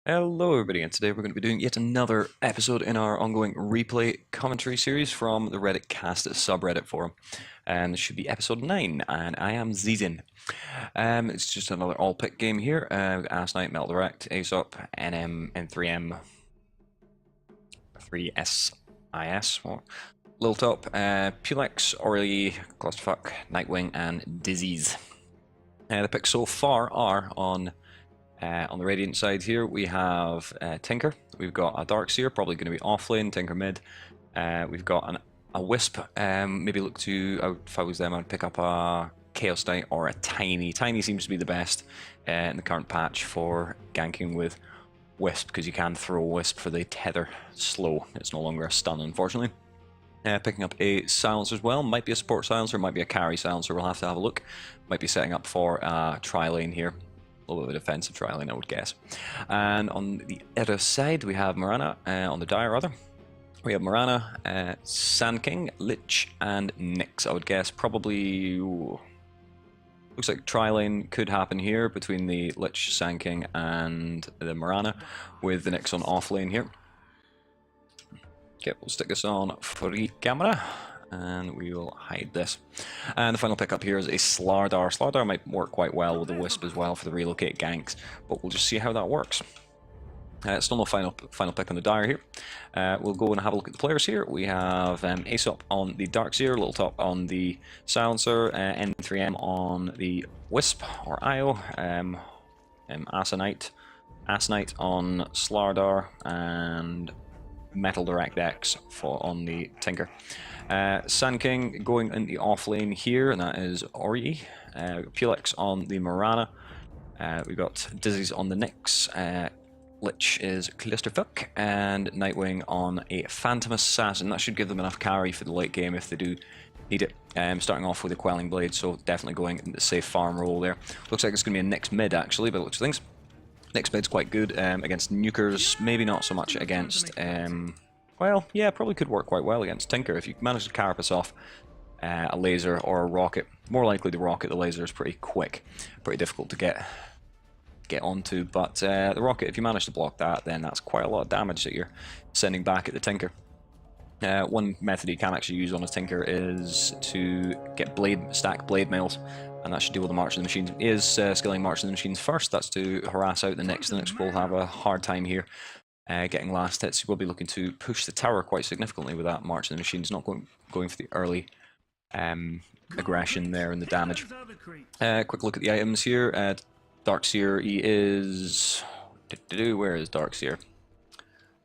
Hello everybody, and today we're going to be doing yet another episode in our ongoing replay commentary series from the Reddit Cast subreddit forum. And this should be episode 9, and I am Zizin. It's just another all-pick game here. Ass Knight, Metal Direct, Aesop, NM, N3M, 3SIS, Lil Top, Pulex, Orly, Clusterfuck, Nightwing, and Disease. The picks so far are on the Radiant side here, we have Tinker. We've got a Darkseer, probably going to be offlane, Tinker mid. We've got a Wisp. Maybe look to, if I was them, I'd pick up a Chaos Knight or a Tiny. Tiny seems to be the best in the current patch for ganking with Wisp, because you can throw Wisp for the tether slow. It's no longer a stun, unfortunately. Picking up a Silencer as well. Might be a support Silencer, might be a carry Silencer. We'll have to have a look. Might be setting up for a tri-lane here. A little bit of a defensive tri-lane, I would guess. And on the other side, we have Mirana, on the Dire rather. We have Mirana, Sand King, Lich, and Nyx, I would guess. Probably, looks like tri-lane could happen here between the Lich, Sand King, and the Mirana, with the Nyx on off lane here. Okay, we'll stick this on free camera, and we will hide this. And the final pickup here is a Slardar. Slardar might work quite well with the Wisp as well for the relocate ganks, but we'll just see how that works. Still no final pick on the Dire here. We'll go and have a look at the players here. We have Aesop on the Darkseer, Little Top on the Silencer, N3M on the Wisp or Io, Ass Knight on Slardar, and Metal Direct X on the Tinker. Sand King going in the off lane here, and that is Ori. Pulex on the Mirana. We've got Dizzy's on the Nyx. Lich is Clusterfuck, and Nightwing on a Phantom Assassin. That should give them enough carry for the late game if they do need it. Starting off with a Quelling Blade, so definitely going in the safe farm role there. Looks like it's going to be a Nyx mid actually, by the looks of things. Nyx mid's quite good against nukers, maybe not so much against, well, yeah, probably could work quite well against Tinker if you manage to carapace off a laser or a rocket. More likely the rocket, the laser is pretty quick, pretty difficult to get onto, but the rocket, if you manage to block that, then that's quite a lot of damage that you're sending back at the Tinker. One method you can actually use on a Tinker is to get stack blade mails, and that should deal with the March of the Machines. He is skilling March of the Machines first. That's to harass out the Nyx. The Nyx will have a hard time here getting last hits. He will be looking to push the tower quite significantly with that March of the Machines, not going for the early aggression there and the damage. Quick look at the items here. Darkseer, he is... Where is Darkseer?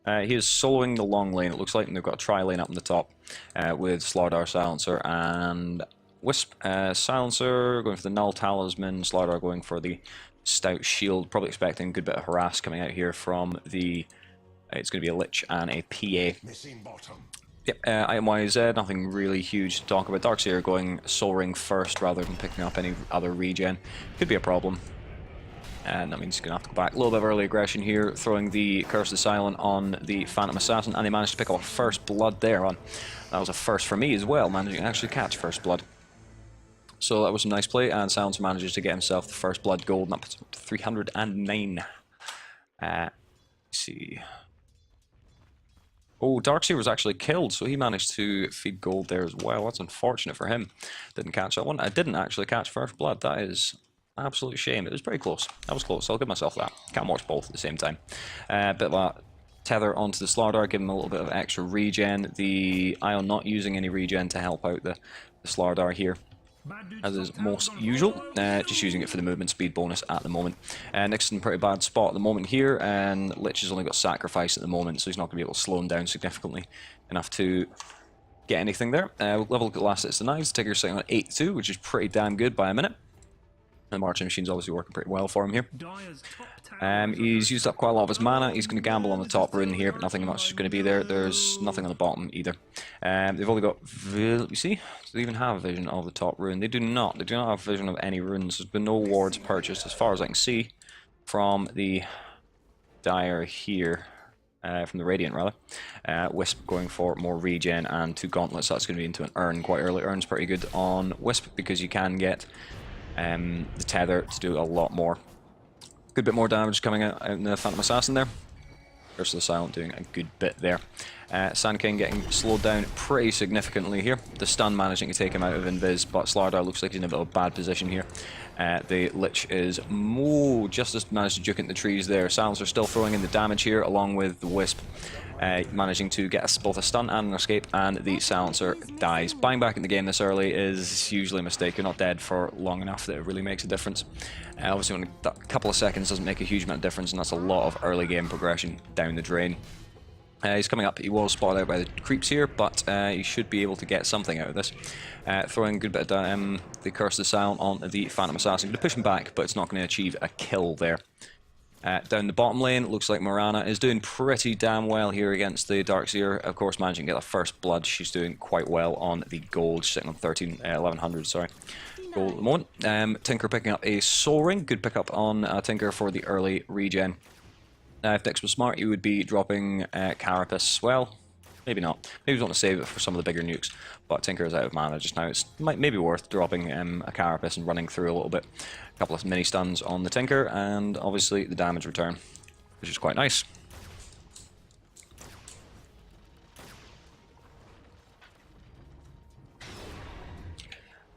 He is soloing the long lane, it looks like, and they've got a tri-lane up on the top with Slardar, Silencer, and Wisp. Silencer going for the Null Talisman, Slardar going for the Stout Shield, probably expecting a good bit of harass coming out here from the... it's going to be a Lich and a PA. Yep, item-wise, nothing really huge to talk about. Darkseer going Soul Ring first rather than picking up any other regen. Could be a problem. And that means he's going to have to go back. A little bit of early aggression here, throwing the Curse of the Silent on the Phantom Assassin, and they managed to pick up first blood there on. That was a first for me as well, managing to actually catch first blood. So that was a nice play, and Silencer manages to get himself the first blood gold, and that puts him up to 309. Let's see. Oh, Darkseer was actually killed, so he managed to feed gold there as well. That's unfortunate for him. Didn't catch that one. I didn't actually catch first blood. That is absolute shame. It was pretty close. That was close. I'll give myself that. Can't watch both at the same time. Bit of that tether onto the Slardar, give him a little bit of extra regen. The Ion not using any regen to help out the Slardar here, as is most usual. Just using it for the movement speed bonus at the moment. Nyx in a pretty bad spot at the moment here, and Lich has only got sacrifice at the moment, so he's not going to be able to slow him down significantly enough to get anything there. We'll have a look at the last hits tonight. Tigger's sitting on 8-2, which is pretty damn good by a minute. The Marching Machine's obviously working pretty well for him here. He's used up quite a lot of his mana. He's going to gamble on the top rune here, but nothing much is going to be there. There's nothing on the bottom either. They've only got... You see? Do they even have vision of the top rune? They do not. They do not have vision of any runes. There's been no wards purchased as far as I can see from the Dire here. From the Radiant, rather. Wisp going for more regen and 2 gauntlets. That's going to be into an urn quite early. Urn's pretty good on Wisp because you can get the tether to do a lot more Good bit more damage coming out in the Phantom Assassin there. Curse of the Silent doing a good bit there. Sand King getting slowed down pretty significantly here. The stun managing to take him out of Invis, but Slardar looks like he's in a bit of a bad position here. The Lich is just as managed to juke into the trees there. Silencer still throwing in the damage here, along with the Wisp. Managing to get us both a stun and an escape, and the Silencer dies. Buying back in the game this early is usually a mistake. You're not dead for long enough that it really makes a difference. Obviously, only a couple of seconds doesn't make a huge amount of difference, and that's a lot of early game progression down the drain. He's coming up. He was spotted out by the creeps here, but he should be able to get something out of this. Throwing a good bit of the Curse of the Silent on the Phantom Assassin. Going to push him back, but it's not going to achieve a kill there. Down the bottom lane, looks like Morana is doing pretty damn well here against the Darkseer. Of course, managing to get the first blood. She's doing quite well on the gold. She's sitting on 1100, sorry. Gold at the moment. Tinker picking up a Soul Ring. Good pickup on Tinker for the early regen. If Dix was smart, he would be dropping Carapace. Well, maybe not. Maybe he's want to save it for some of the bigger nukes. But Tinker is out of mana just now. It's maybe worth dropping a Carapace and running through a little bit. A couple of mini stuns on the Tinker, and obviously the damage return, which is quite nice.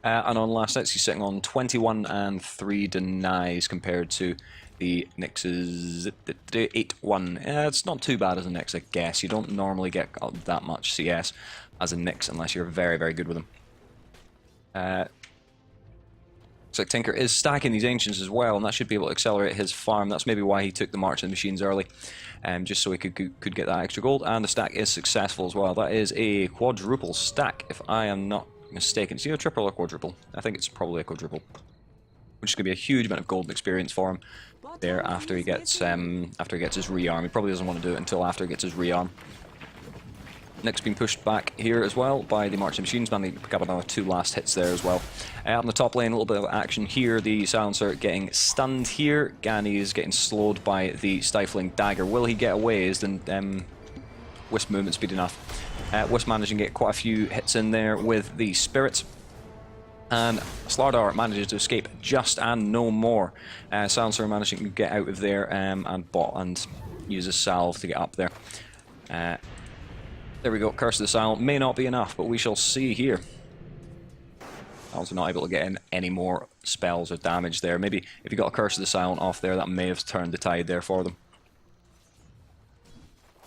And on last hits, he's sitting on 21 and 3 denies compared to the Nyx's 8-1. It's not too bad as a Nyx, I guess. You don't normally get that much CS as a Nyx unless you're very, very good with them. Looks like Tinker is stacking these Ancients as well, and that should be able to accelerate his farm. That's maybe why he took the March of the Machines early, just so he could get that extra gold. And the stack is successful as well. That is a quadruple stack, if I am not mistaken. Is it a triple or quadruple? I think it's probably a quadruple, which is going to be a huge amount of gold experience for him there after he gets his rearm. He probably doesn't want to do it until after he gets his rearm. Nick's been pushed back here as well by the March of the Machines. Managing to pick up another 2 last hits there as well. On the top lane, a little bit of action here. The Silencer getting stunned here. Gani is getting slowed by the Stifling Dagger. Will he get away? Is the Wisp movement speed enough? Wisp managing to get quite a few hits in there with the Spirits. And Slardar manages to escape just and no more. Silencer managing to get out of there and use a salve to get up there. There we go. Curse of the Silent may not be enough, but we shall see here. Also not able to get in any more spells or damage there. Maybe if you got a Curse of the Silent off there, that may have turned the tide there for them.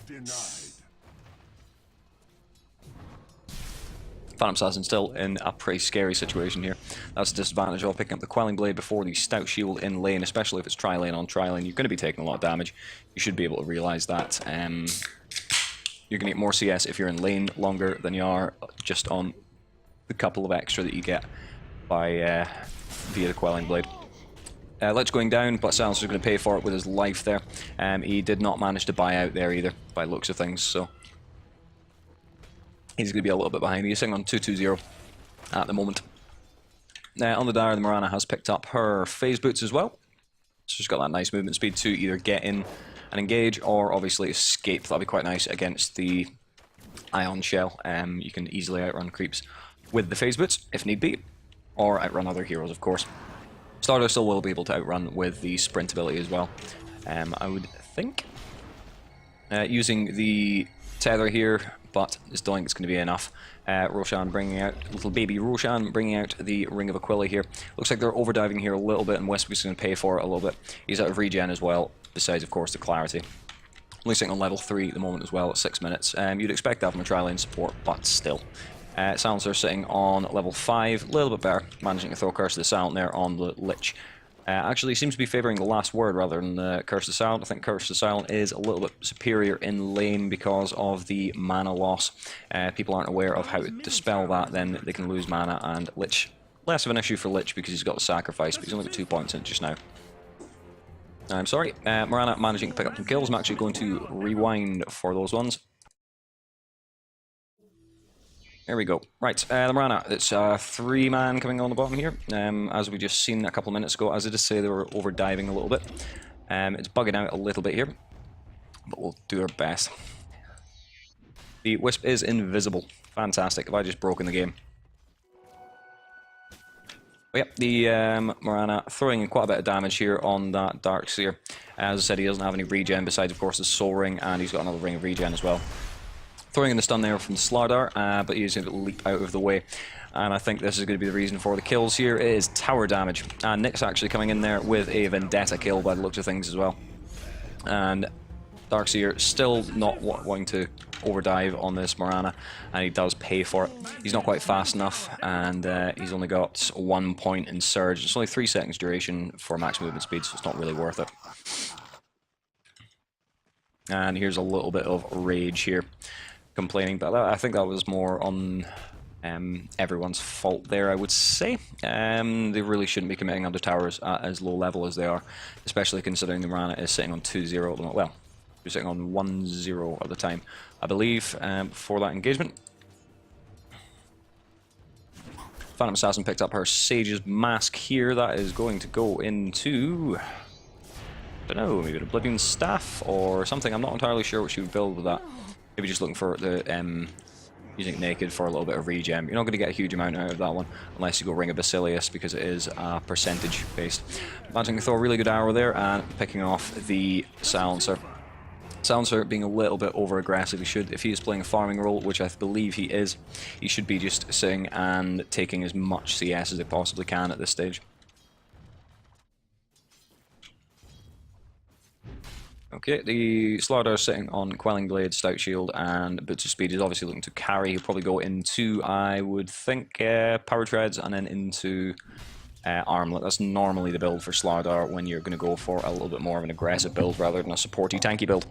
Denied. Phantom Assassin still in a pretty scary situation here. That's a disadvantage of picking up the Quelling Blade before the Stout Shield in lane, especially if it's tri-lane on tri-lane. You're going to be taking a lot of damage. You should be able to realise that. You're going to get more CS if you're in lane longer than you are just on the couple of extra that you get by via the Quelling Blade. Lich going down, but Silencer's going to pay for it with his life there. He did not manage to buy out there either, by looks of things, so he's going to be a little bit behind. He's sitting on 2-2-0 at the moment. On the Dire, the Morana has picked up her Phase Boots as well. So she's got that nice movement speed to either get in and engage, or obviously escape. That'll be quite nice against the Ion Shell. You can easily outrun creeps with the Phase Boots, if need be, or outrun other heroes, of course. Starter still will be able to outrun with the sprint ability as well, I would think. Using the tether here, but still think it's going to be enough. Roshan bringing out, little baby Roshan bringing out the Ring of Aquila here. Looks like they're overdiving here a little bit, and Wisp is going to pay for it a little bit. He's out of regen as well, besides, of course, the clarity. Only sitting on level 3 at the moment as well, at 6 minutes. You'd expect to have him a tri-lane support, but still. Silencer sitting on level 5, a little bit better, managing to throw Curse of the Silent there on the Lich. Actually seems to be favouring the last word rather than the Curse of the Silent. I think Curse of the Silent is a little bit superior in lane because of the mana loss. People aren't aware of how to dispel that, then they can lose mana, and Lich, less of an issue for Lich because he's got the sacrifice, but he's only got 2 points in it just now. I'm sorry, Morana managing to pick up some kills. I'm actually going to rewind for those ones. There we go. Right, the Morana, it's 3-man coming on the bottom here. As we just seen a couple of minutes ago, as I just say, they were overdiving a little bit. It's bugging out a little bit here, but we'll do our best. The Wisp is invisible. Fantastic. Have I just broken the game? But yep, the Morana throwing in quite a bit of damage here on that Darkseer. As I said, he doesn't have any regen besides, of course, the Soul Ring, and he's got another Ring of Regen as well. Throwing in the stun there from Slardar, but he's going to leap out of the way. And I think this is going to be the reason for the kills here. It is tower damage. And Nick's actually coming in there with a Vendetta kill by the looks of things as well. And Darkseer still not wanting to overdive on this Morana, and he does pay for it. He's not quite fast enough, and he's only got 1 point in Surge. It's only 3 seconds duration for max movement speed, so it's not really worth it. And here's a little bit of rage here, complaining, but I think that was more on everyone's fault there, I would say. They really shouldn't be committing under towers at as low level as they are, especially considering the Morana is sitting on 2-0 at the moment. Well, you're sitting on 1-0 at the time, I believe, for that engagement. Phantom Assassin picked up her Sage's Mask here. That is going to go into, I don't know, maybe an Oblivion Staff or something. I'm not entirely sure what she would build with that. Maybe just looking for the using it naked for a little bit of regen. You're not going to get a huge amount out of that one unless you go Ring of Basilius, because it is percentage based. Managing to throw a really good arrow there and picking off the Silencer. Silencer being a little bit over aggressive. He should, if he is playing a farming role, which I believe he is, he should be just sitting and taking as much CS as they possibly can at this stage. Okay, the Slardar sitting on Quelling Blade, Stout Shield, and Boots of Speed. Is obviously looking to carry. He'll probably go into, I would think, Power Treads, and then into Armlet. That's normally the build for Slardar when you're going to go for a little bit more of an aggressive build rather than a supporty tanky build.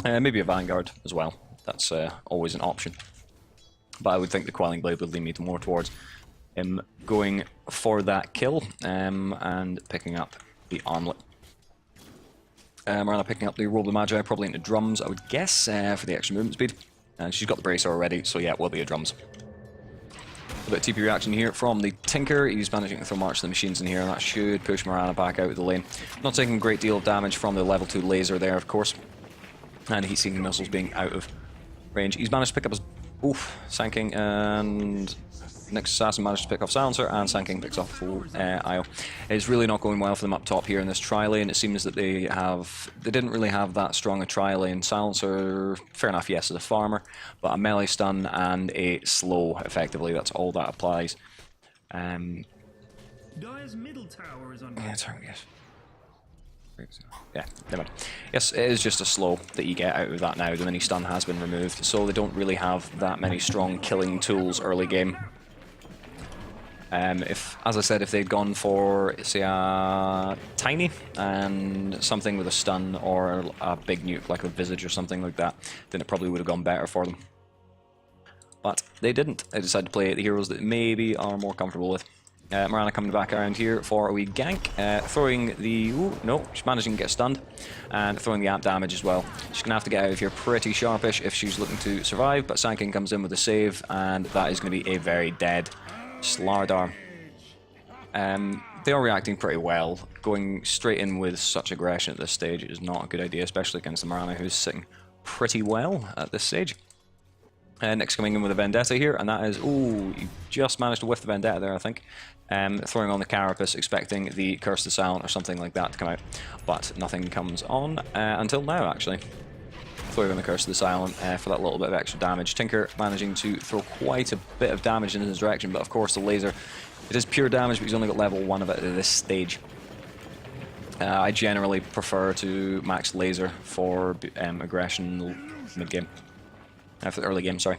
Maybe a Vanguard as well. That's always an option. But I would think the Quelling Blade would lead me more towards him going for that kill and picking up the Armlet. Morana picking up the Robe of Magi, probably into drums, I would guess, for the extra movement speed. And she's got the bracer already, so yeah, it will be a drums. A bit of TP reaction here from the Tinker. He's managing to throw March the Machines in here, and that should push Morana back out of the lane. Not taking a great deal of damage from the level 2 laser there, of course. And heat-seeking missiles being out of range. He's managed to pick up his... Oof, Sanking, and... Next Assassin managed to pick off Silencer, and Sanking picks off full IO. It's really not going well for them up top here in this tri-lane. It seems that they didn't really have that strong a tri-lane. Silencer, fair enough, yes, is a farmer, but a melee stun and a slow, effectively, that's all that applies. Dire's middle tower is under. Yeah, sorry, yes. Yeah, never mind. Yes, it is just a slow that you get out of that now. The mini stun has been removed, so they don't really have that many strong killing tools early game. As I said, if they'd gone for, say, a Tiny and something with a stun or a big nuke like a Visage or something like that, then it probably would have gone better for them. But they didn't. They decided to play the heroes that maybe are more comfortable with. Morana coming back around here for a wee gank, throwing the... Ooh, no, she's managing to get stunned, and throwing the amp damage as well. She's going to have to get out of here pretty sharpish if she's looking to survive, but Sanking comes in with a save, and that is going to be a very dead Slardar. They are reacting pretty well. Going straight in with such aggression at this stage is not a good idea, especially against the Morana, who's sitting pretty well at this stage. Nick's coming in with a Vendetta here, and that is... Ooh, you just managed to whiff the Vendetta there, I think. Throwing on the Carapace, expecting the Curse to Silent or something like that to come out. But nothing comes on until now, actually. Throwing on the Curse of the Silent for that little bit of extra damage. Tinker managing to throw quite a bit of damage in his direction, but of course the laser... It is pure damage, but he's only got level 1 of it at this stage. I generally prefer to max laser for aggression mid-game. For the early game, sorry.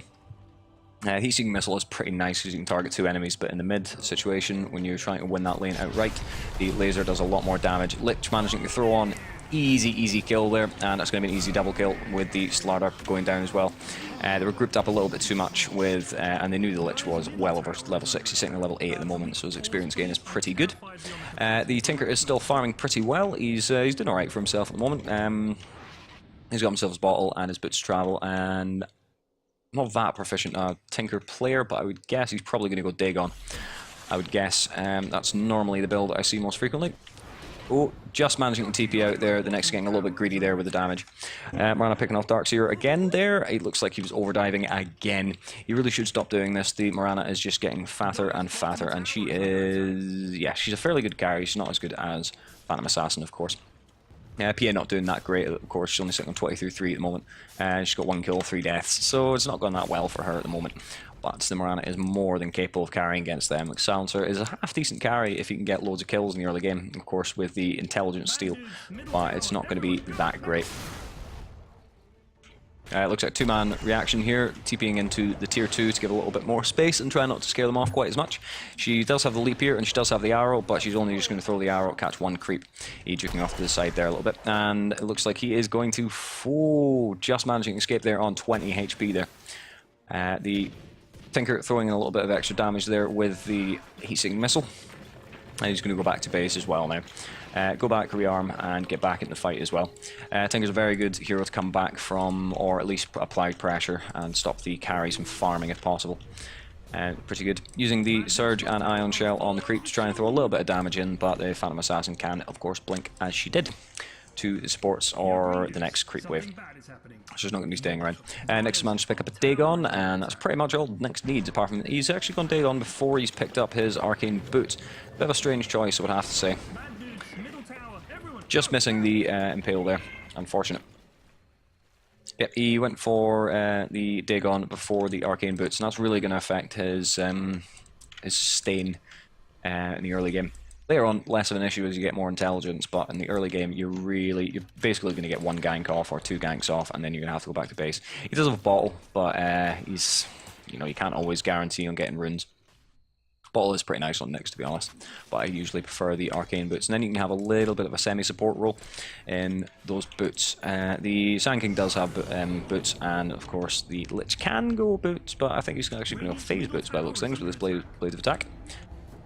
Heat-seeking missile is pretty nice because you can target 2 enemies, but in the mid situation, when you're trying to win that lane outright, the laser does a lot more damage. Lich managing to throw on easy kill there, and that's going to be an easy double kill with the Slardar going down as well. They were grouped up a little bit too much with, and they knew the Lich was well over level 6. He's sitting at level 8 at the moment, so his experience gain is pretty good. The Tinker is still farming pretty well. He's doing alright for himself at the moment. He's got himself his bottle and his boots to travel, and not that proficient Tinker player, but I would guess he's probably going to go Dagon. I would guess that's normally the build I see most frequently. Oh, just managing to TP out there. The next getting a little bit greedy there with the damage. Marana picking off Darkseer again there. It looks like he was overdiving again. He really should stop doing this. The Marana is just getting fatter and fatter, and she is... yeah, she's a fairly good carry. She's not as good as Phantom Assassin, of course. PA not doing that great, of course. She's only sitting on 23-3 at the moment. She's got 1 kill, 3 deaths, so it's not going that well for her at the moment. But the Marana is more than capable of carrying against them. Like, Silencer is a half-decent carry if you can get loads of kills in the early game, of course, with the intelligence steal, but it's not going to be that great. It looks like a 2-man reaction here, TPing into the tier 2 to give a little bit more space and try not to scare them off quite as much. She does have the leap here and she does have the arrow, but she's only just going to throw the arrow, catch 1 creep. He's juking off to the side there a little bit, and it looks like he is going to... oh, just managing to escape there on 20 HP there. The Tinker throwing in a little bit of extra damage there with the heat-seeking missile. And he's going to go back to base as well now. Go back, rearm, and get back in the fight as well. Tinker's a very good hero to come back from, or at least apply pressure and stop the carries from farming if possible. Pretty good. Using the Surge and Ion Shell on the creep to try and throw a little bit of damage in, but the Phantom Assassin can, of course, blink as she did to the supports or the next creep wave. She's not going to be staying around. Next managed to pick up a Dagon, and that's pretty much all Nyx needs, apart from he's actually gone Dagon before he's picked up his Arcane Boots. Bit of a strange choice, I would have to say. Just missing the Impale there. Unfortunate. Yep, he went for the Dagon before the Arcane Boots, and that's really going to affect his stain in the early game. Later on, less of an issue as you get more intelligence, but in the early game, you're basically going to get 1 gank off or 2 ganks off, and then you're going to have to go back to base. He does have a bottle, but he's, you can't always guarantee on getting runes. Bottle is pretty nice on Nyx, to be honest, but I usually prefer the Arcane Boots. And then you can have a little bit of a semi-support role in those boots. The Sand King does have boots, and of course the Lich can go boots, but I think he's actually going to go phase boots by the looks of things with his blades of attack.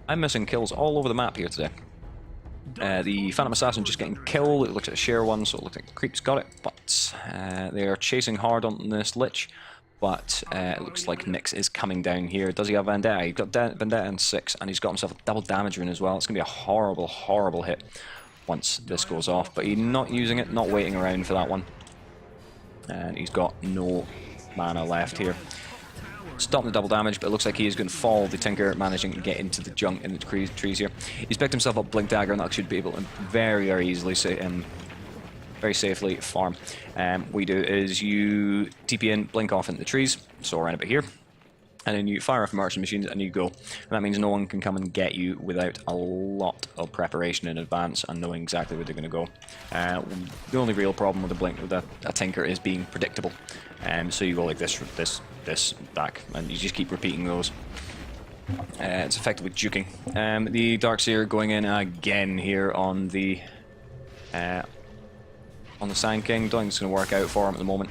I'm missing kills all over the map here today. The Phantom Assassin just getting killed. It looks like a share one, so it looks like the creep's got it, but they are chasing hard on this Lich. But it looks like Nyx is coming down here. Does he have Vendetta? He's got Vendetta in 6, and he's got himself a double damage rune as well. It's going to be a horrible, horrible hit once this goes off. But he's not using it, not waiting around for that one. And he's got no mana left here. Stopping the double damage, but it looks like he is going to fall. The Tinker managing to get into the junk in the trees here. He's picked himself up Blink Dagger, and that should be able to very, very easily very safely farm. What you do is you TP in, blink off into the trees, so around about here, and then you fire off merchant machines and you go. And that means no one can come and get you without a lot of preparation in advance and knowing exactly where they're going to go. The only real problem with the blink with a Tinker is being predictable. So you go like this, back, and you just keep repeating those. It's effectively juking. The Darkseer going in again here on the Sand King. Don't think it's going to work out for him at the moment.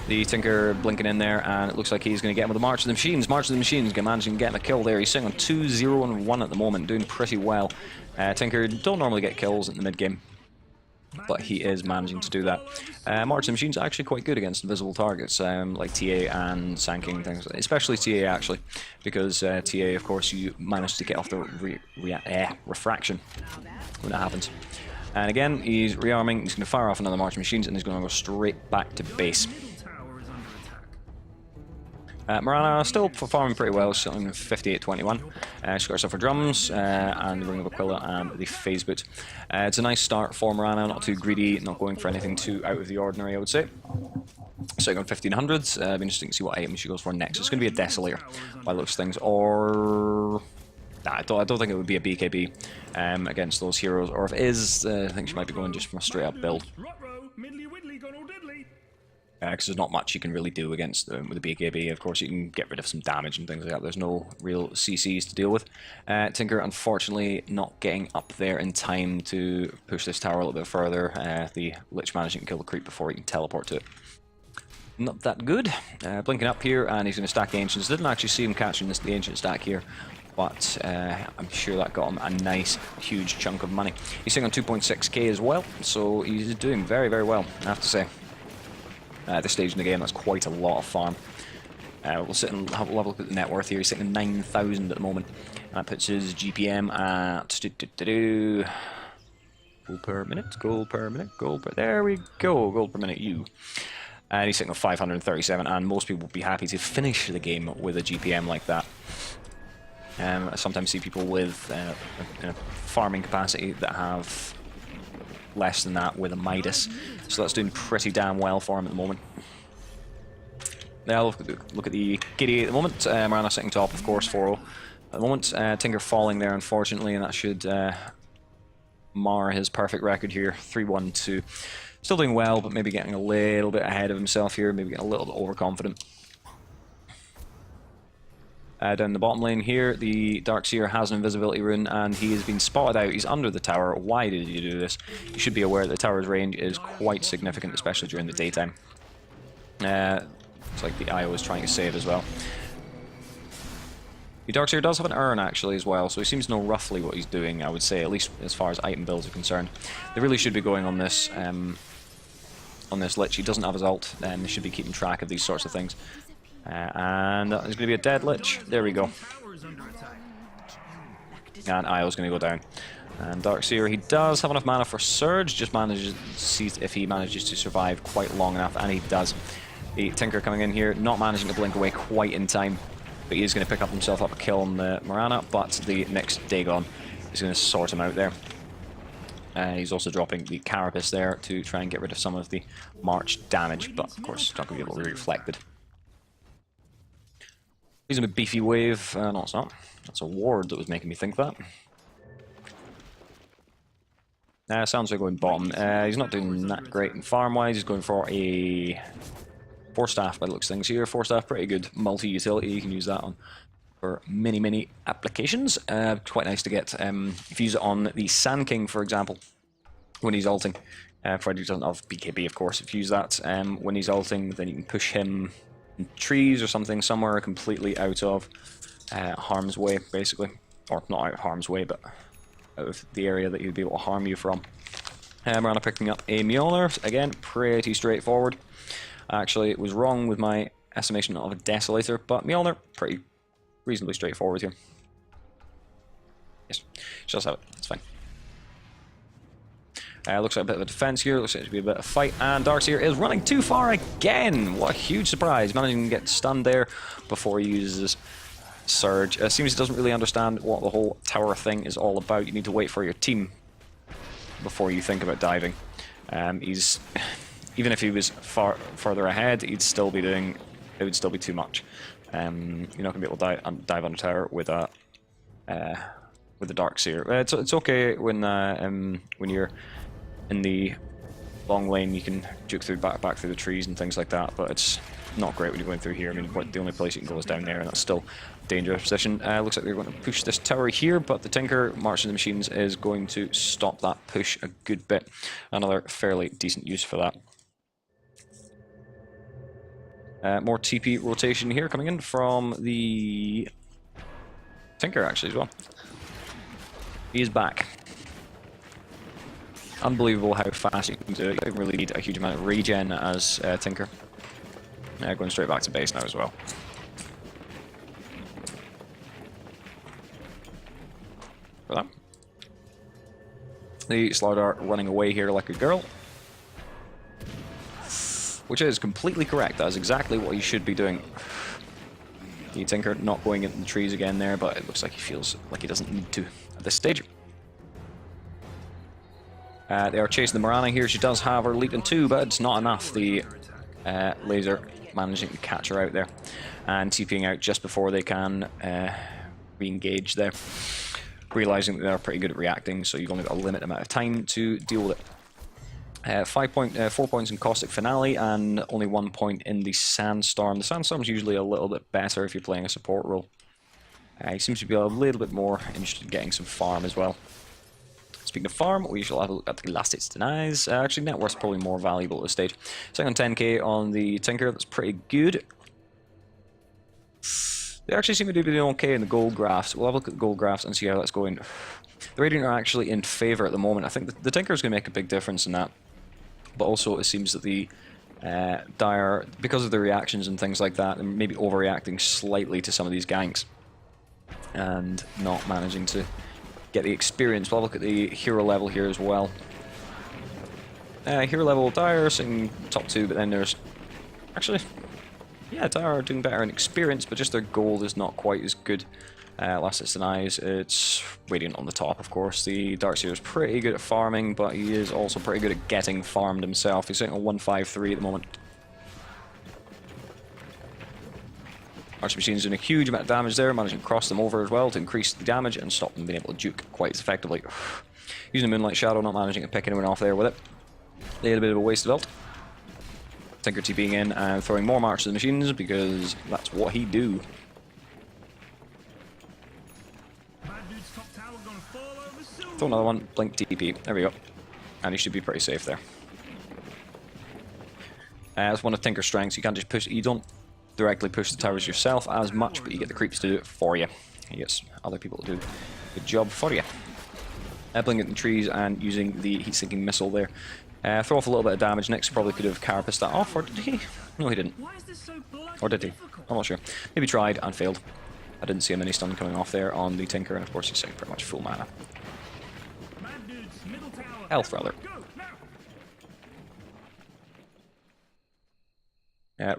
The Tinker blinking in there, and it looks like he's going to get him with the March of the Machines. March of the Machines managing to get him a kill there. He's sitting on 2, 0, and 1 at the moment, doing pretty well. Tinker don't normally get kills in the mid-game, but he is managing to do that. March of the Machines are actually quite good against invisible targets, like TA and Sand King and things, especially TA actually, because TA, of course, you manage to get off the refraction when that happens. And again, he's rearming, he's going to fire off another March of Machines, and he's going to go straight back to base. Marana still performing pretty well, she's on 58-21. She's got herself her drums, and the Ring of Aquila, and the phase boot. It's a nice start for Marana, not too greedy, not going for anything too out of the ordinary, I would say. So on 1500s, it'll be interesting to see what item she goes for next. It's going to be a Desolator, by those things, or... Nah, I don't think it would be a BKB against those heroes, or if it is, I think she might be going just from a straight up build. Because there's not much you can really do against them with a BKB. Of course, you can get rid of some damage and things like that. There's no real CCs to deal with. Tinker, unfortunately, not getting up there in time to push this tower a little bit further. The Lich managing to kill the creep before he can teleport to it. Not that good. Blinking up here, and he's going to stack Ancients. Didn't actually see him catching the Ancient stack here, but I'm sure that got him a nice, huge chunk of money. He's sitting on 2.6k as well, so he's doing very, very well, I have to say. At this stage in the game, that's quite a lot of farm. We'll sit and have a look at the net worth here. He's sitting at 9,000 at the moment. And that puts his GPM at Gold per minute, gold per minute, gold per... There we go, gold per minute, you. And he's sitting on 537, and most people would be happy to finish the game with a GPM like that. I sometimes see people with farming capacity that have less than that with a Midas, so that's doing pretty damn well for him at the moment. Now look at the Giddy at the moment. Marana sitting top, of course, 4-0 at the moment. Tinker falling there, unfortunately, and that should mar his perfect record here. 3-1-2. Still doing well, but maybe getting a little bit ahead of himself here. Maybe getting a little bit overconfident. Down the bottom lane here, the Darkseer has an invisibility rune, and he has been spotted out. He's under the tower. Why did you do this? You should be aware that the tower's range is quite significant, especially during the daytime. It's like the IO is trying to save as well. The Darkseer does have an urn actually as well, so he seems to know roughly what he's doing, I would say, at least as far as item builds are concerned. They really should be going on this Lich. He doesn't have his ult, and they should be keeping track of these sorts of things. And there's going to be a dead Lich. There we go. And IO's going to go down. And Darkseer, he does have enough mana for Surge, just manages to see if he manages to survive quite long enough, and he does. The Tinker coming in here, not managing to blink away quite in time. But he is going to pick up himself up a kill on the Marana, but the next Dagon is going to sort him out there. He's also dropping the Carapace there to try and get rid of some of the March damage, but of course it's not going to be able to be reflected. He's a beefy wave. No, it's not. That's a ward that was making me think that. Sounds like going bottom. He's not doing that great in farm-wise. He's going for a... 4-staff by the looks of things here. 4-staff, pretty good multi-utility. You can use that on for many applications. Quite nice to get. If you use it on the Sand King, for example, when he's ulting, provided he doesn't have BKB, of course. If you use that when he's ulting, then you can push him in trees or something, somewhere completely out of harm's way, basically. Or not out of harm's way, but out of the area that he'd be able to harm you from. Marana picking up a Mjolnir. Again, pretty straightforward. Actually, it was wrong with my estimation of a Desolator, but Mjolnir, pretty reasonably straightforward here. Yes, she does have it, it's fine. Looks like a bit of a defense here, looks like it should be a bit of a fight, and Darkseer is running too far again! What a huge surprise, managing to get stunned there before he uses Surge. Seems he doesn't really understand what the whole tower thing is all about. You need to wait for your team before you think about diving. Even if he was further ahead, he'd still be doing. It would still be too much. You're not going to be able to dive under tower with a Darkseer. It's okay when you're in the long lane. You can juke through back through the trees and things like that. But it's not great when you're going through here. I mean, the only place you can go is down there, and that's still a dangerous position. Looks like they're going to push this tower here, but the Tinker, March of the Machines, is going to stop that push a good bit. Another fairly decent use for that. More TP rotation here coming in from the Tinker actually as well. He is back. Unbelievable how fast you can do it. You don't really need a huge amount of regen as Tinker. Going straight back to base now as well. For that. The Slardar running away here like a girl. Which is completely correct. That is exactly what he should be doing. The Tinker not going into the trees again there, but it looks like he feels like he doesn't need to at this stage. They are chasing the Marana here. She does have her leap in 2, but it's not enough. The laser managing to catch her out there and TPing out just before they can re-engage there. Realizing that they're pretty good at reacting, so you've only got a limited amount of time to deal with it. 4 points in Caustic Finale and only 1 point in the Sandstorm. The Sandstorm's usually a little bit better if you're playing a support role. He seems to be a little bit more interested in getting some farm as well. Speaking of farm, we shall have a look at the last hits denies. Actually, net worth's probably more valuable at this stage. Second on 10k on the Tinker, that's pretty good. They actually seem to be doing okay in the gold graphs. We'll have a look at the gold graphs and see how that's going. The Radiant are actually in favour at the moment. I think the Tinker is going to make a big difference in that. But also it seems that the Dire, because of the reactions and things like that, and maybe overreacting slightly to some of these ganks and not managing to get the experience. We'll have a look at the hero level here as well. Hero level Dire sitting top 2, but then there's actually, yeah, Dire are doing better in experience, but just their gold is not quite as good. Last Hits Denies, it's Radiant on the top, of course. The Darkseer is pretty good at farming, but he is also pretty good at getting farmed himself. He's sitting on 153 at the moment. Archer Machine's doing a huge amount of damage there, managing to cross them over as well to increase the damage and stop them being able to juke quite as effectively. Using the Moonlight Shadow, not managing to pick anyone off there with it. They had a bit of a wasted ult. Tinker TPing in and throwing more Marches of the Machines because that's what he do. Throw another one, blink TP, there we go. And he should be pretty safe there. That's one of Tinker's strengths, you can't just push, you don't directly push the towers yourself as much, but you get the creeps to do it for you. He gets other people to do the job for you. Blinking at the trees and using the heat-sinking missile there. Throw off a little bit of damage. Nyx probably could have carapaced that off, or did he? No, he didn't. Or did he? I'm not sure. Maybe tried and failed. I didn't see a mini-stun coming off there on the Tinker, and of course he's saying pretty much full mana. Health, rather.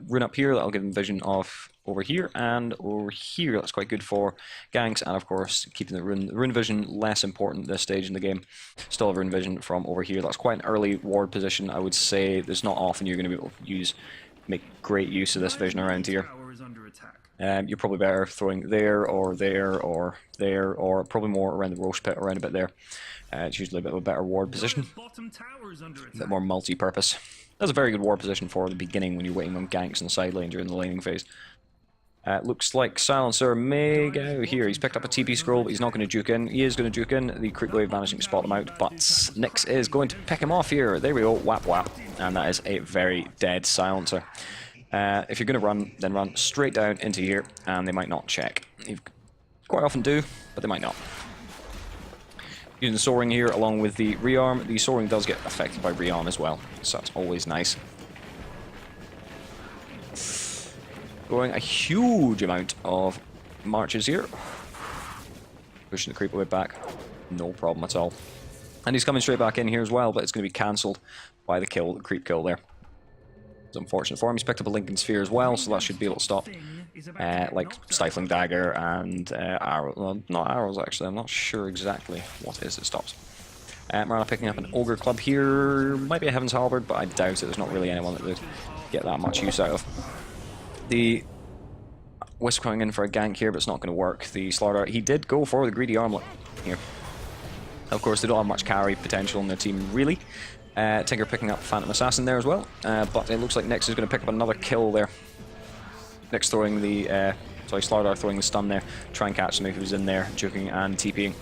Rune up here, that'll give him vision of over here and over here. That's quite good for ganks, and of course keeping the rune vision less important at this stage in the game. Still have rune vision from over here. That's quite an early ward position, I would say. There's not often you're going to be able to make great use of this vision around here. You're probably better throwing there or there or there, or probably more around the Roche pit, around a bit there. It's usually a bit of a better ward position, a bit more multi-purpose. That's a very good ward position for the beginning when you're waiting on ganks in the side lane during the laning phase. Looks like Silencer may get out here. He's picked up a TP scroll, but he's not going to juke in. He is going to juke in. The creep wave managing to spot him out, but Nyx is going to pick him off here. There we go, whap whap. And that is a very dead Silencer. If you're going to run, then run straight down into here, and they might not check. You quite often do, but they might not. Using the soaring here along with the rearm. The soaring does get affected by rearm as well, so that's always nice. Going a huge amount of marches here. Pushing the creep away back, no problem at all. And he's coming straight back in here as well, but it's going to be cancelled by the kill, the creep kill there. It's unfortunate for him. He's picked up a Lincoln Sphere as well, so that should be able to stop. Like Stifling Dagger and arrow. Well, not arrows actually, I'm not sure exactly what it is that stops. Marana picking up an Ogre Club here. Might be a Heaven's Halberd, but I doubt it. There's not really anyone that would get that much use out of. The Wisp coming in for a gank here, but it's not going to work. The Slardar, he did go for the Greedy Armlet here. Of course, they don't have much carry potential in their team, really. Tinker picking up Phantom Assassin there as well, but it looks like Nyx is going to pick up another kill there. Nyx throwing the, Slardar throwing the stun there, try and catch him if he was in there, juking and TPing.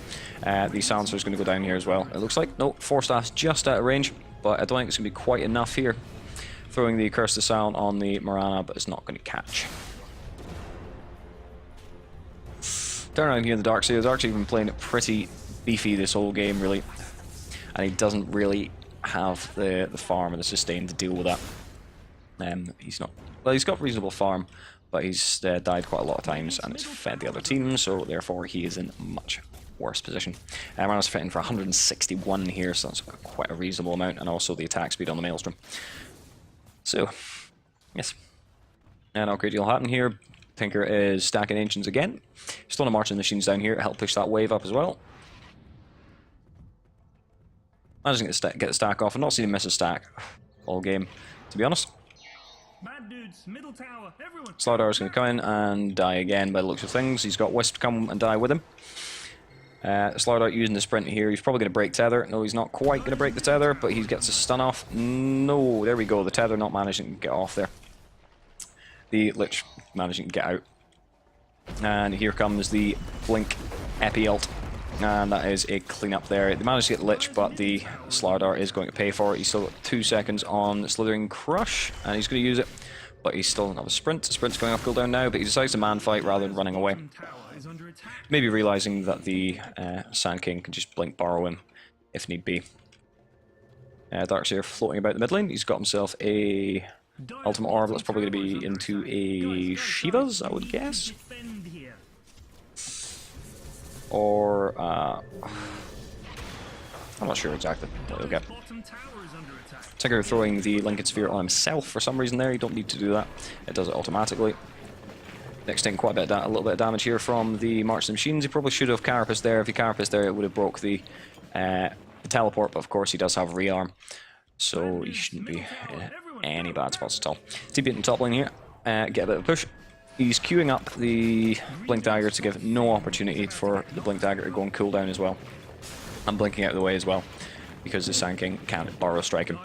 The Silencer is going to go down here as well. It looks like, no, Force Staff's just out of range, but I don't think it's going to be quite enough here. Throwing the Curse to Silent on the Marana, but it's not going to catch. Turn around here in the Darkseer. Darkseer's been playing it pretty beefy this whole game, really, and he doesn't really have the farm and the sustain to deal with that. He's not, well, he's got reasonable farm, but he's died quite a lot of times and it's fed the other team, so therefore he is in a much worse position. Marana's fitting for 161 here, so that's quite a reasonable amount, and also the attack speed on the Maelstrom. So, yes. And not a great deal happen here. Tinker is stacking Ancients again. Still on marching machines down here to help push that wave up as well. Managing to get the stack off. I've not seen him miss a stack all game, to be honest. Slardar is going to come in and die again by the looks of things. He's got Wisp come and die with him. Slardar using the sprint here. He's probably going to break tether. No, he's not quite going to break the tether, but he gets a stun off. No, there we go. The tether not managing to get off there. The Lich managing to get out. And here comes the Blink Epi ult. And that is a cleanup there. They managed to get Lich, but the Slardar is going to pay for it. He's still got 2 seconds on Slithering Crush, and he's going to use it. But he still doesn't have a sprint. The sprint's going off cooldown now, but he decides to man fight rather than running away. Maybe realizing that the Sand King can just blink borrow him if need be. Darkseer floating about the mid lane. He's got himself a Ultimate Orb. That's probably going to be into a Shiva's, I would guess. Or I'm not sure exactly what he'll get. Bottom tower is under attack. Tinker throwing the Lincoln Sphere on himself for some reason there. You don't need to do that. It does it automatically. Next taking quite a little bit of damage here from the March of the Machines. He probably should have Carapace there. If he Carapace there, it would have broke the teleport, but of course he does have rearm. So he shouldn't be in any bad spots at all. TP in the top lane here. Get a bit of a push. He's queuing up the Blink Dagger to give no opportunity for the Blink Dagger to go on cooldown as well. And blinking out of the way as well, because the Sand King can't borrow strike him.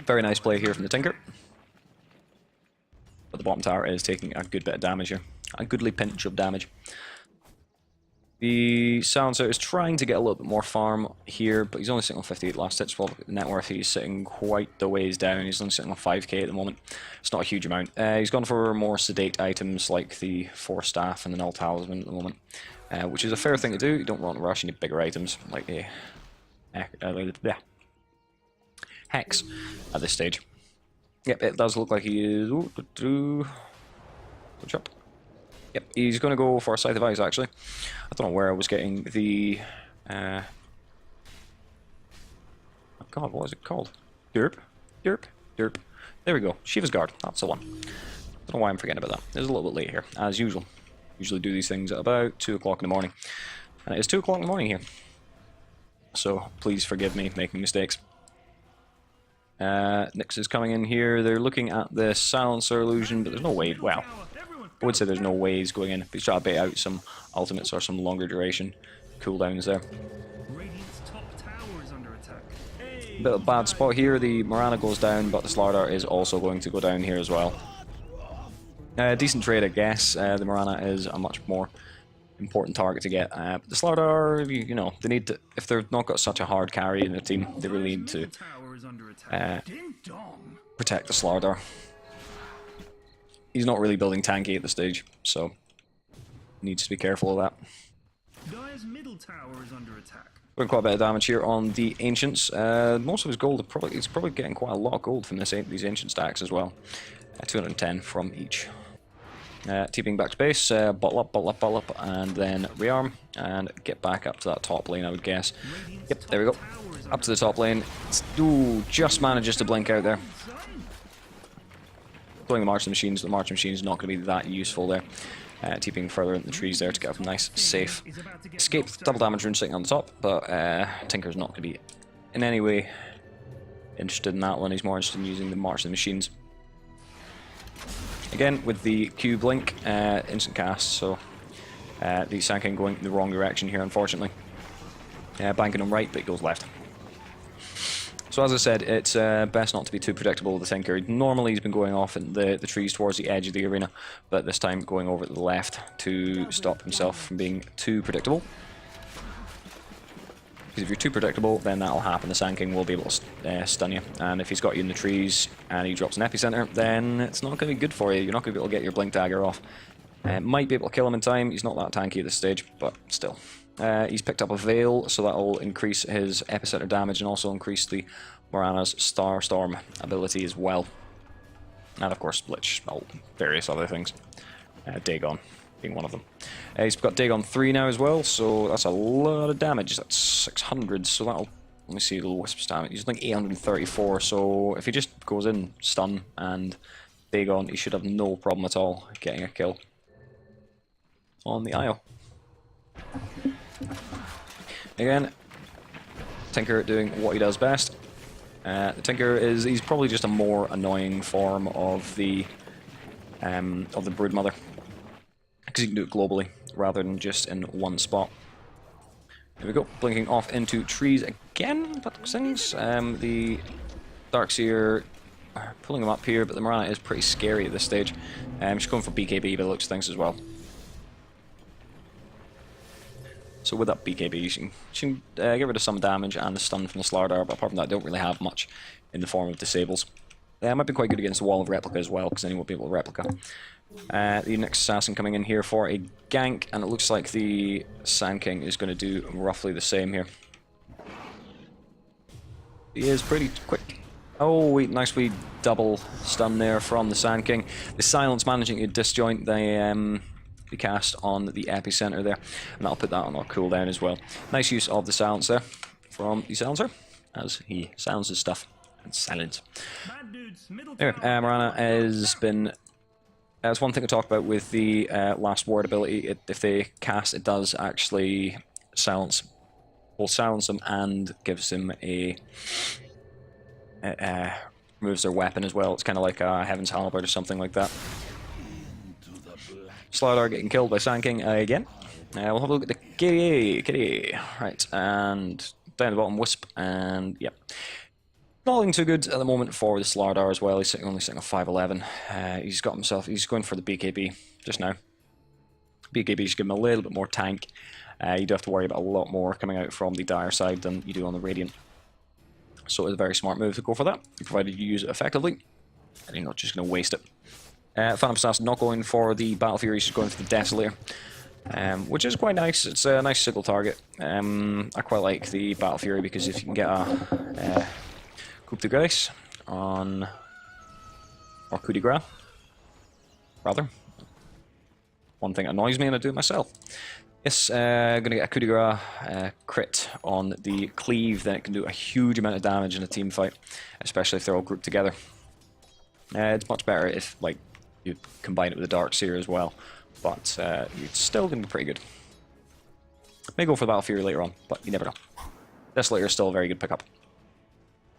Very nice play here from the Tinker. But the bottom tower is taking a good bit of damage here. A goodly pinch of damage. The Silencer is trying to get a little bit more farm here, but he's only sitting on 58 last hits. Well, net worth, he's sitting quite the ways down. He's only sitting on 5k at the moment. It's not a huge amount. He's gone for more sedate items like the 4 staff and the Null Talisman at the moment, which is a fair thing to do. You don't want to rush, you need bigger items like the Hex at this stage. Yep, it does look like he is. Switch up. Yep, he's going to go for a Scythe of Ice, actually. I don't know where I was getting the... oh god, what is it called? Derp? Derp? Derp. There we go. Shiva's Guard. That's the one. Don't know why I'm forgetting about that. It's a little bit late here, as usual. Usually do these things at about 2 o'clock in the morning. And it is 2 o'clock in the morning here. So, please forgive me making mistakes. Nyx is coming in here. They're looking at the Silencer illusion, but there's no way. Well, I would say there's no way he's going in. He's trying to bait out some ultimates or some longer duration cooldowns there. Radiant's top tower is under attack. Bit of a bad spot here. The Morana goes down, but the Slardar is also going to go down here as well. Decent trade, I guess. The Morana is a much more important target to get. But the Slardar, you know, they need to. If they've not got such a hard carry in their team, they really need to protect the Slardar. He's not really building tanky at this stage, so needs to be careful of that. Dire's middle tower is under attack. Doing quite a bit of damage here on the Ancients. Most of his gold, he's probably getting quite a lot of gold from these Ancient stacks as well. 210 from each. TPing back to base, bottle up, and then rearm, and get back up to that top lane, I would guess. Yep, there we go. Up to the top lane. Ooh, just manages to blink out there. Throwing the March of the Machines, but the March of the Machines is not going to be that useful there. TPing further in the trees there to get a nice, safe escape. Double damage rune sitting on the top, but Tinker's not going to be in any way interested in that one. He's more interested in using the March of the Machines. Again, with the Q blink, instant cast, so the Sand King going in the wrong direction here, unfortunately. Banking him right, but he goes left. So as I said, it's best not to be too predictable with the Tinker. Normally he's been going off in the trees towards the edge of the arena, but this time going over to the left to stop himself from being too predictable. Because if you're too predictable, then that'll happen. The Sand King will be able to stun you. And if he's got you in the trees and he drops an epicenter, then it's not going to be good for you. You're not going to be able to get your Blink Dagger off. Might be able to kill him in time. He's not that tanky at this stage, but still. He's picked up a Veil, so that'll increase his epicenter damage and also increase the Morana's Star Storm ability as well. And of course, Lich, various other things. Dagon being one of them. He's got Dagon 3 now as well, so that's a lot of damage. That's 600, so that'll... Let me see the Wisp's damage. He's like 834, so if he just goes in, stun, and Dagon, he should have no problem at all getting a kill on the Isle. Again, Tinker doing what he does best. The Tinker he's probably just a more annoying form of the Broodmother, because you can do it globally rather than just in one spot. There we go, blinking off into trees again. That looks things. The Darkseer pulling him up here, but the Morana is pretty scary at this stage. She's going for BKB, but it looks things as well. So with that BKB, she can get rid of some damage and the stun from the Slardar, but apart from that, they don't really have much in the form of disables. Might be quite good against the Wall of Replica as well, because then he won't be able to replica. The next assassin coming in here for a gank, and it looks like the Sand King is going to do roughly the same here. He is pretty quick. Oh, wait, nice wee double stun there from the Sand King. The silence managing to disjoint the cast on the epicenter there, and that'll put that on our cooldown as well. Nice use of the silence there. from the silencer as he sounds his stuff and silence. Bad dudes, middle Anyway, tower. Morana has been. That's one thing to talk about with the last word ability. If they cast, it does actually silence, will silence them and gives him a. Removes their weapon as well. It's kind of like a Heaven's Halberd or something like that. Slardar getting killed by Sand King again. We'll have a look at the kitty. Right, and down the bottom, Wisp, and yep. Not looking too good at the moment for the Slardar as well. He's only sitting on 511. He's going for the BKB just now. BKB's giving him a little bit more tank. You do have to worry about a lot more coming out from the Dire side than you do on the Radiant. So it's a very smart move to go for that, provided you use it effectively, and you're not just going to waste it. Phantom Assassin not going for the Battle Fury, he's going for the Desolator, which is quite nice. It's a nice single target. I quite like the Battle Fury because if you can get a coup de grace on, or coup de grace, rather. One thing that annoys me and I do it myself. Yes, going to get a coup de grace crit on the cleave, then it can do a huge amount of damage in a team fight, especially if they're all grouped together. It's much better if like you combine it with the Dark Seer as well, but it's still going to be pretty good. May go for the Battle Fury later on, but you never know. Desolator is still a very good pickup.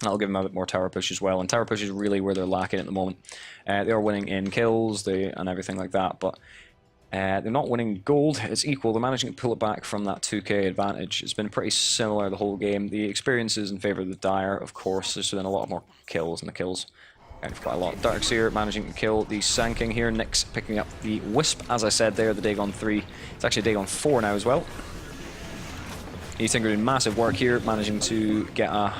That'll give them a bit more tower push as well, and tower push is really where they're lacking at the moment. They are winning in kills and everything like that, but they're not winning gold. It's equal. They're managing to pull it back from that 2k advantage. It's been pretty similar the whole game. The experience is in favour of the Dire, of course. There's been a lot more kills, and the kills out quite a lot. Darkseer managing to kill the Sand King here. Nyx picking up the Wisp, as I said there, the Dagon 3. It's actually Dagon 4 now as well. Tinker doing massive work here, managing to get a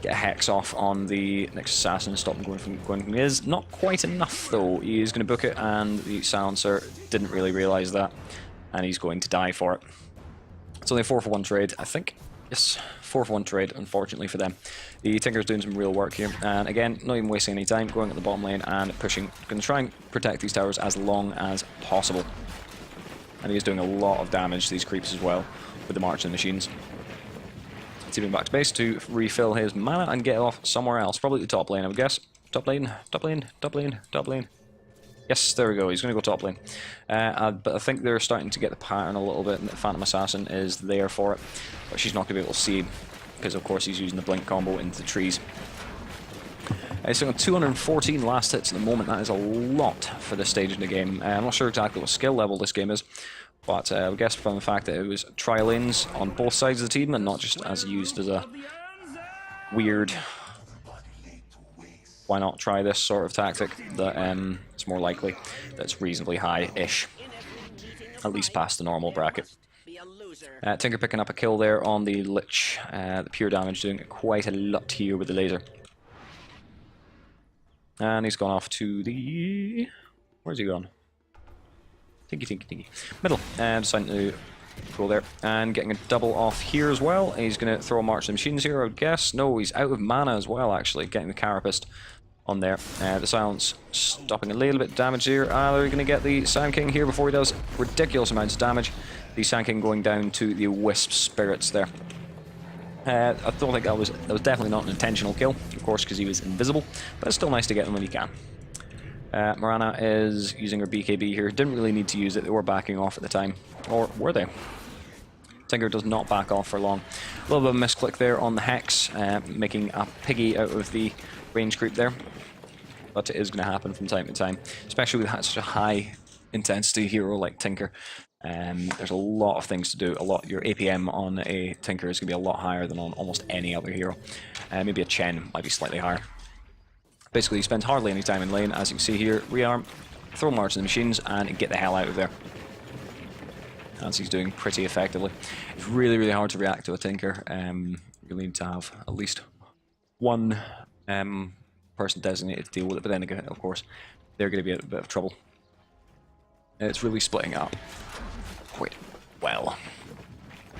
hex off on the next assassin, stop him going from his. Not quite enough though. He is going to book it, and the silencer didn't really realise that, and he's going to die for it. It's only a 4-for-1 trade, I think. Yes, 4-for-1 trade, unfortunately for them. The Tinker's doing some real work here, and again, not even wasting any time, going at the bottom lane and pushing. Going to try and protect these towers as long as possible. And he is doing a lot of damage to these creeps as well with the marching machines. Teaming back to base to refill his mana and get off somewhere else. Probably the top lane, I would guess. Top lane, top lane, top lane, top lane. Yes, there we go. He's going to go top lane. But I think they're starting to get the pattern a little bit, and the Phantom Assassin is there for it. But she's not going to be able to see, because of course he's using the blink combo into the trees. He's on 214 last hits at the moment. That is a lot for this stage in the game. I'm not sure exactly what skill level this game is, but I would guess from the fact that it was tri-lanes on both sides of the team and not just as used as a weird, why not try this sort of tactic, that it's more likely that it's reasonably high-ish, at least past the normal bracket. Tinker picking up a kill there on the Lich. The pure damage doing quite a lot here with the laser. And he's gone off to the... where's he gone? Tinky. Middle. And deciding to go there. And getting a double off here as well. He's going to throw a March of the Machines here, I would guess. No, he's out of mana as well, actually. Getting the Carapist on there. The Silence stopping a little bit of damage here. They're going to get the Sand King here before he does ridiculous amounts of damage. The Sand King going down to the Wisp Spirits there. I don't think that was definitely not an intentional kill, of course, because he was invisible, but it's still nice to get them when you can. Morana is using her BKB here. Didn't really need to use it. They were backing off at the time. Or were they? Tinker does not back off for long. A little bit of a misclick there on the Hex, making a piggy out of the range creep there. But it is going to happen from time to time, especially with such a high intensity hero like Tinker. There's a lot of things to do. Your APM on a Tinker is going to be a lot higher than on almost any other hero. Maybe a Chen might be slightly higher. Basically, he spends hardly any time in lane. As you can see here, rearm, throw March in the machines, and get the hell out of there. As he's doing pretty effectively. It's really, really hard to react to a Tinker. You really need to have at least one person designated to deal with it. But then again, of course, they're going to be in a bit of trouble. It's really splitting up quite well.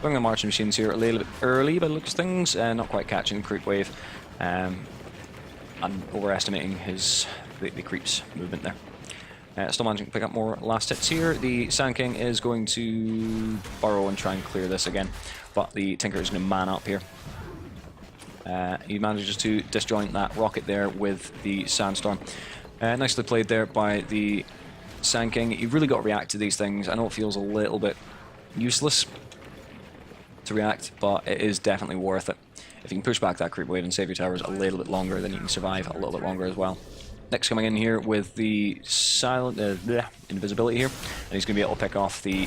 Going the marching machines here a little bit early by the looks of things, not quite catching the creep wave, and overestimating the creep's movement there. Still managing to pick up more last hits here. The Sand King is going to burrow and try and clear this again, but the Tinker is going to man up here. He manages to disjoint that rocket there with the Sandstorm. Nicely played there by the Sand King. You've really got to react to these things. I know it feels a little bit useless to react, but it is definitely worth it. If you can push back that creep wave and save your towers a little bit longer, then you can survive a little bit longer as well. Next coming in here with the silent invisibility here, and he's going to be able to pick off the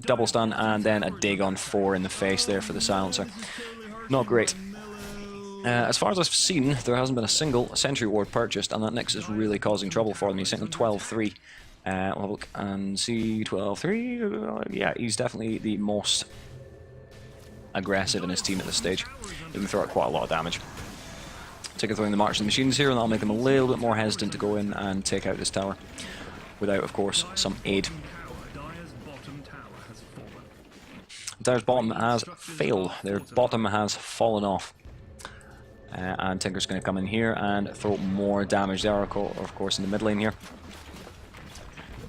double stun and then a Dagon 4 in the face there for the silencer. Not great. As far as I've seen, there hasn't been a single Sentry Ward purchased, and that Nyx is really causing trouble for them. He's sitting on 12-3. We'll have a look and see 12-3. Yeah, he's definitely the most aggressive in his team at this stage. He can throw out quite a lot of damage. Tinker throwing the March of the Machines here, and that'll make him a little bit more hesitant to go in and take out this tower, without, of course, some aid. Dyer's bottom has failed. Their bottom has fallen off. And Tinker's going to come in here and throw more damage. They are, of course, in the mid lane here.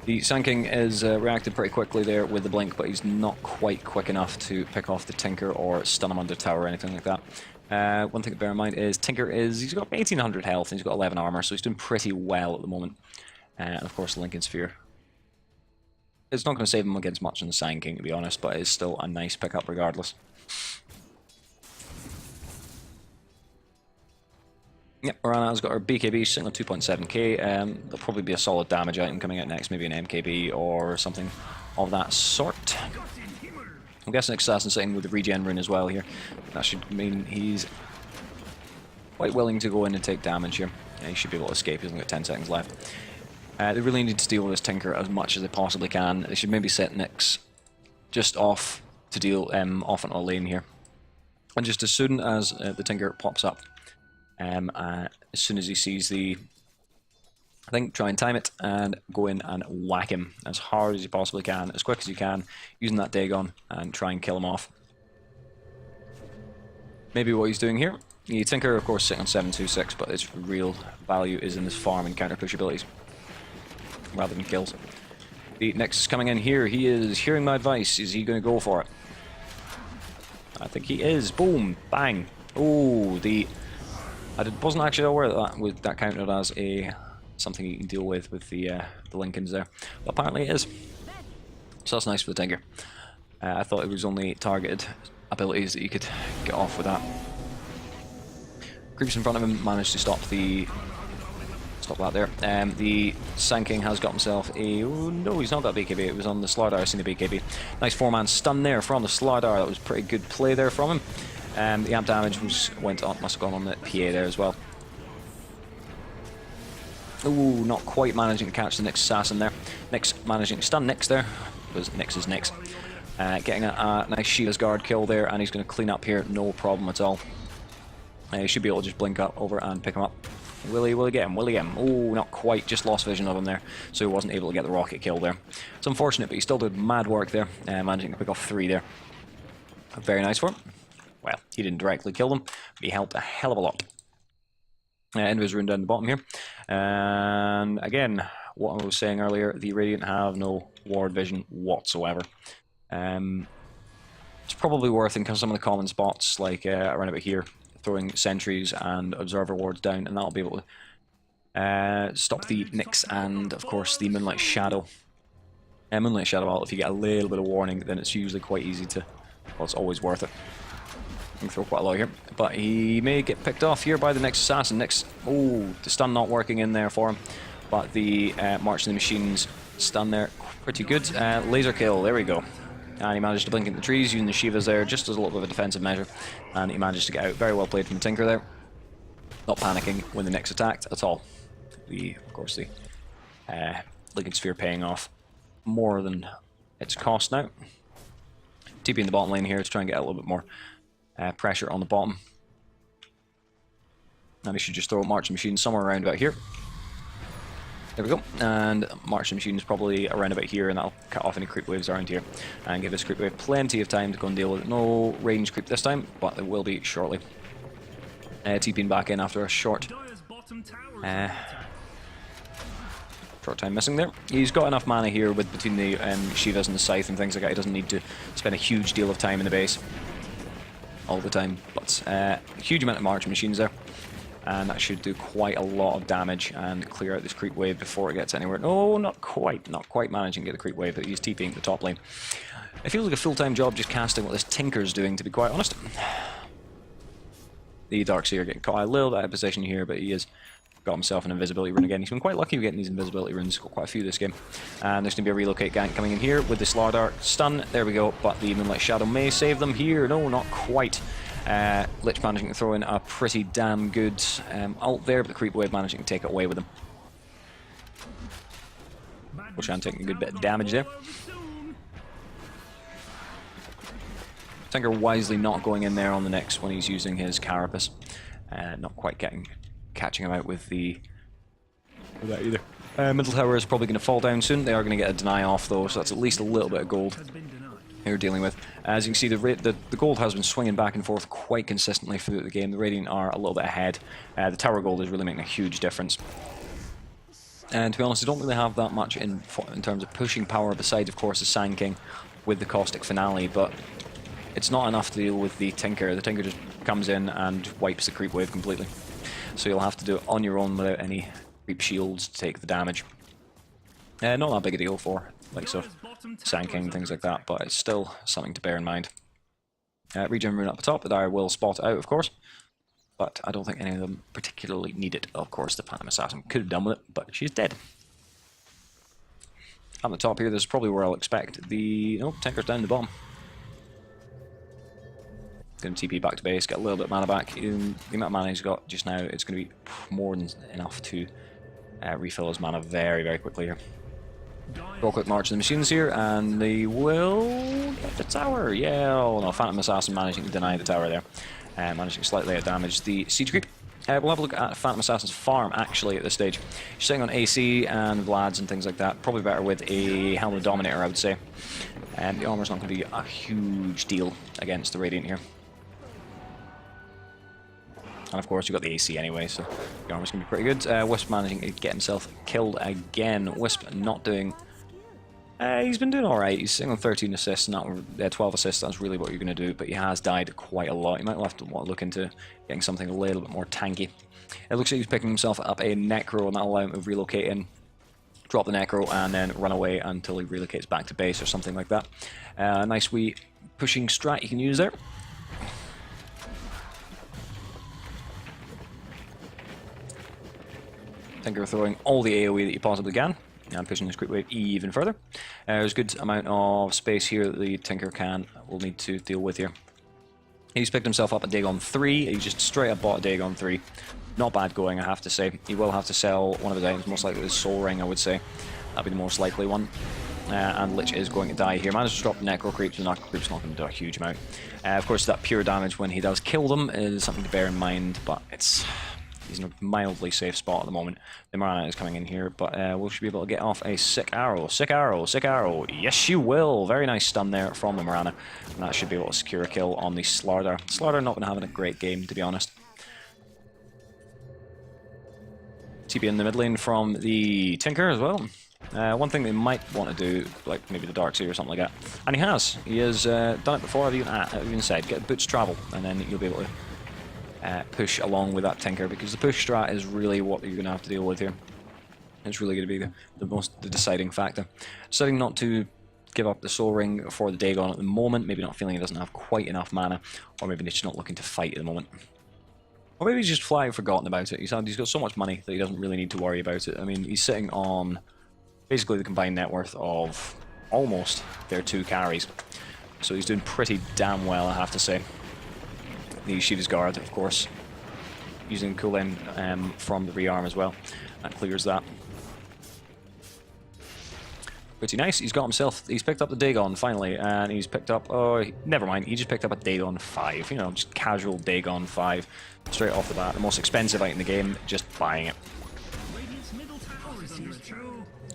The Sand King is reacted pretty quickly there with the blink, but he's not quite quick enough to pick off the Tinker or stun him under tower or anything like that. One thing to bear in mind is Tinker he's got 1800 health and he's got 11 armor, so he's doing pretty well at the moment. And of course, Lincoln Sphere. It's not going to save him against much in the Sand King, to be honest, but it's still a nice pickup regardless. Yep, Morana's got her BKB sitting on 2.7k. There'll probably be a solid damage item coming out next, maybe an MKB or something of that sort. I'm guessing Assassin's sitting with the regen rune as well here. That should mean he's quite willing to go in and take damage here. Yeah, he should be able to escape, he's only got 10 seconds left. They really need to deal with this Tinker as much as they possibly can. They should maybe set Nyx just off to deal off on a lane here. And just as soon as the Tinker pops up, as soon as he sees the thing, try and time it and go in and whack him as hard as you possibly can, as quick as you can, using that Dagon, and try and kill him off. Maybe what he's doing here. The Tinker, of course, sitting on 726, but its real value is in his farm and counter push abilities rather than kills. The Nyx is coming in here. He is hearing my advice. Is he going to go for it? I think he is. Boom, bang. Oh, I wasn't actually aware that that counted as something you can deal with the Lincolns there, but apparently it is. So that's nice for the Tinker. I thought it was only targeted abilities that you could get off with that. Creeps in front of him managed to stop that there. The Sand King has got himself a... Oh, no, he's not got BKB. It was on the Slardar. I've seen the BKB. Nice 4-man stun there from the Slardar. That was pretty good play there from him. The amp damage went on, must have gone on the PA there as well. Ooh, not quite managing to catch the Nyx assassin there. Nyx managing to stun Nyx there, because Nyx is Nyx. Getting a nice Shiva's Guard kill there, and he's going to clean up here, no problem at all. He should be able to just blink up over and pick him up. Will he get him? Will he get him? Oh, not quite, just lost vision of him there, so he wasn't able to get the rocket kill there. It's unfortunate, but he still did mad work there, managing to pick off 3 there. Very nice for him. Well, he didn't directly kill them, but he helped a hell of a lot. End of his rune down the bottom here. And again, what I was saying earlier, the Radiant have no ward vision whatsoever. It's probably worth in some of the common spots, like around about here, throwing sentries and observer wards down, and that'll be able to stop the Nyx and, of course, the Moonlight Shadow. Moonlight Shadow, if you get a little bit of warning, then it's usually quite easy to... Well, it's always worth it. Can throw quite a lot here, but he may get picked off here by the Nyx assassin. Nyx, oh, the stun not working in there for him, but the March of the Machines stun there, pretty good. Laser kill, there we go. And he managed to blink in the trees using the Shivas there, just as a little bit of a defensive measure, and he managed to get out. Very well played from the Tinker there. Not panicking when the Nyx attacked at all. Of course, the Lincoln Sphere paying off more than its cost now. TP in the bottom lane here to try and get a little bit more pressure on the bottom. And he should just throw March of the Machines somewhere around about here. There we go. And March of the Machines probably around about here, and that'll cut off any creep waves around here. And give this creep wave plenty of time to go and deal with it. No range creep this time, but there will be shortly. TPing back in after a short Short time missing there. He's got enough mana here with between the Shivas and the Scythe and things like that. He doesn't need to spend a huge deal of time in the base all the time. But a huge amount of marching machines there. And that should do quite a lot of damage and clear out this creep wave before it gets anywhere. No, not quite. Not quite managing to get the creep wave, but he's TPing the top lane. It feels like a full-time job just casting what this Tinker's doing, to be quite honest. The Darkseer getting caught a little bit out of position here, but he has got himself an invisibility rune again. He's been quite lucky with getting these invisibility runes. Got quite a few this game. And there's going to be a relocate gank coming in here with the Slardar stun. There we go. But the Moonlight Shadow may save them here. No, not quite. Lich managing to throw in a pretty damn good ult there, but the creep wave managing to take it away with him. Roshan taking a good bit of damage there. Tinker wisely not going in there on the Nyx when he's using his Carapace. Not quite catching him out with that either. Middle tower is probably going to fall down soon. They are going to get a deny off though, so that's at least a little bit of gold they're dealing with. As you can see, the gold has been swinging back and forth quite consistently throughout the game. The Radiant are a little bit ahead. The tower gold is really making a huge difference. And to be honest, I don't really have that much in terms of pushing power, besides of course the Sand King with the Caustic Finale, but it's not enough to deal with the Tinker. The Tinker just comes in and wipes the creep wave completely. So you'll have to do it on your own without any creep shields to take the damage. Not that big a deal for likes of Sand King and things like that, but it's still something to bear in mind. Regen rune up the top that I will spot out, of course. But I don't think any of them particularly need it. Of course, the Phantom Assassin could have done with it, but she's dead. Up the top here, this is probably where I'll expect the... No, Tinker's down the bottom. Going to TP back to base, get a little bit of mana back. The amount of mana he's got just now, it's going to be more than enough to refill his mana very, very quickly here. Real quick march of the machines here, and they will get the tower. Yeah, oh no, Phantom Assassin managing to deny the tower there. Managing slightly to damage the siege creep. We'll have a look at Phantom Assassin's farm actually at this stage. She's sitting on AC and Vlads and things like that. Probably better with a Helmet Dominator, I would say. The armor's not going to be a huge deal against the Radiant here. And of course, you've got the AC anyway, so the armor's going to be pretty good. Wisp managing to get himself killed again. Wisp not doing... he's been doing alright. He's sitting on 13 assists, and 12 assists, that's really what you're going to do, but he has died quite a lot. You might have to look into getting something a little bit more tanky. It looks like he's picking himself up a Necro, and that'll allow him to relocate in, drop the Necro, and then run away until he relocates back to base or something like that. Nice wee pushing strat you can use there. Tinker throwing all the AoE that you possibly can, and pushing this creep wave even further. There's a good amount of space here that the Tinker will need to deal with here. He's picked himself up a Dagon 3, he just straight up bought a Dagon 3. Not bad going, I have to say. He will have to sell one of his items, most likely his Soul Ring, I would say. That'd be the most likely one. And Lich is going to die here. Managed to drop the Necro Creeps, the Necro Creep's not going to do a huge amount. Of course, that pure damage when he does kill them is something to bear in mind, but he's in a mildly safe spot at the moment. The Marana is coming in here, but we should be able to get off a sick arrow. Sick arrow, sick arrow. Yes, you will. Very nice stun there from the Marana. And that should be able to secure a kill on the Slardar. Slardar not been having a great game, to be honest. TP in the mid lane from the Tinker as well. One thing they might want to do, like maybe the Darkseer or something like that. And he has. He has done it before. I've even said, get Boots Travel, and then you'll be able to push along with that Tinker, because the push strat is really what you're going to have to deal with here. It's really going to be the deciding factor. Deciding not to give up the Soul Ring for the Dagon at the moment, maybe not feeling he doesn't have quite enough mana, or maybe he's just not looking to fight at the moment. Or maybe he's just flat forgotten about it. He's got so much money that he doesn't really need to worry about it. I mean, he's sitting on basically the combined net worth of almost their 2 carries. So he's doing pretty damn well, I have to say. The Shiva's Guard, of course, using cooldown from the rearm as well. That clears that. Pretty nice. He's picked up the Dagon finally, and he's picked up, never mind, he just picked up a Dagon 5, you know, just casual Dagon 5, straight off the bat, the most expensive item in the game, just buying it.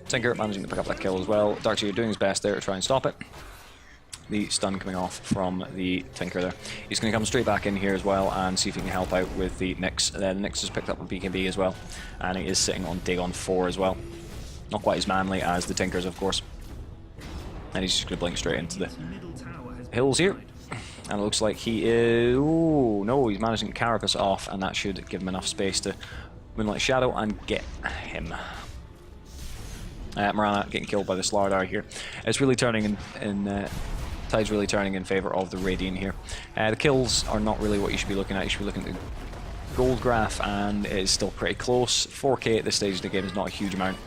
Tinker managing to pick up that kill as well. Darkseer doing his best there to try and stop it. The stun coming off from the Tinker there. He's going to come straight back in here as well and see if he can help out with the Nyx. The Nyx has picked up a BKB as well, and he is sitting on Dagon 4 as well. Not quite as manly as the Tinkers, of course. And he's just going to blink straight into the Middle tower has been hills here. destroyed. And it looks like he is... Oh, no, he's managing to Carapace off, and that should give him enough space to Moonlight Shadow and get him. Mirana getting killed by the Slardar here. It's really turning tide's really turning in favour of the Radiant here. The kills are not really what you should be looking at. You should be looking at the gold graph, and it is still pretty close. 4k at this stage of the game is not a huge amount.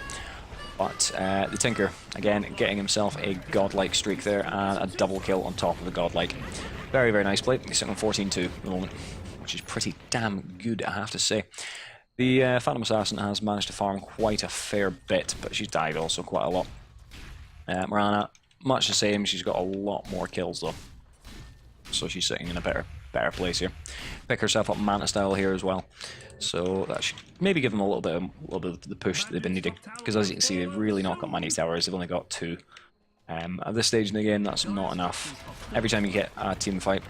But the Tinker, again, getting himself a godlike streak there, and a double kill on top of the godlike. Very, very nice play. He's sitting on 14-2 at the moment, which is pretty damn good, I have to say. The Phantom Assassin has managed to farm quite a fair bit, but she's died also quite a lot. Mirana, much the same. She's got a lot more kills though, so she's sitting in a better place here. Pick herself up Manta style here as well, so that should maybe give them a little bit of the push that they've been needing. Because as you can see, they've really not got many towers. They've only got 2. At this stage in the game, that's not enough. Every time you get a team fight,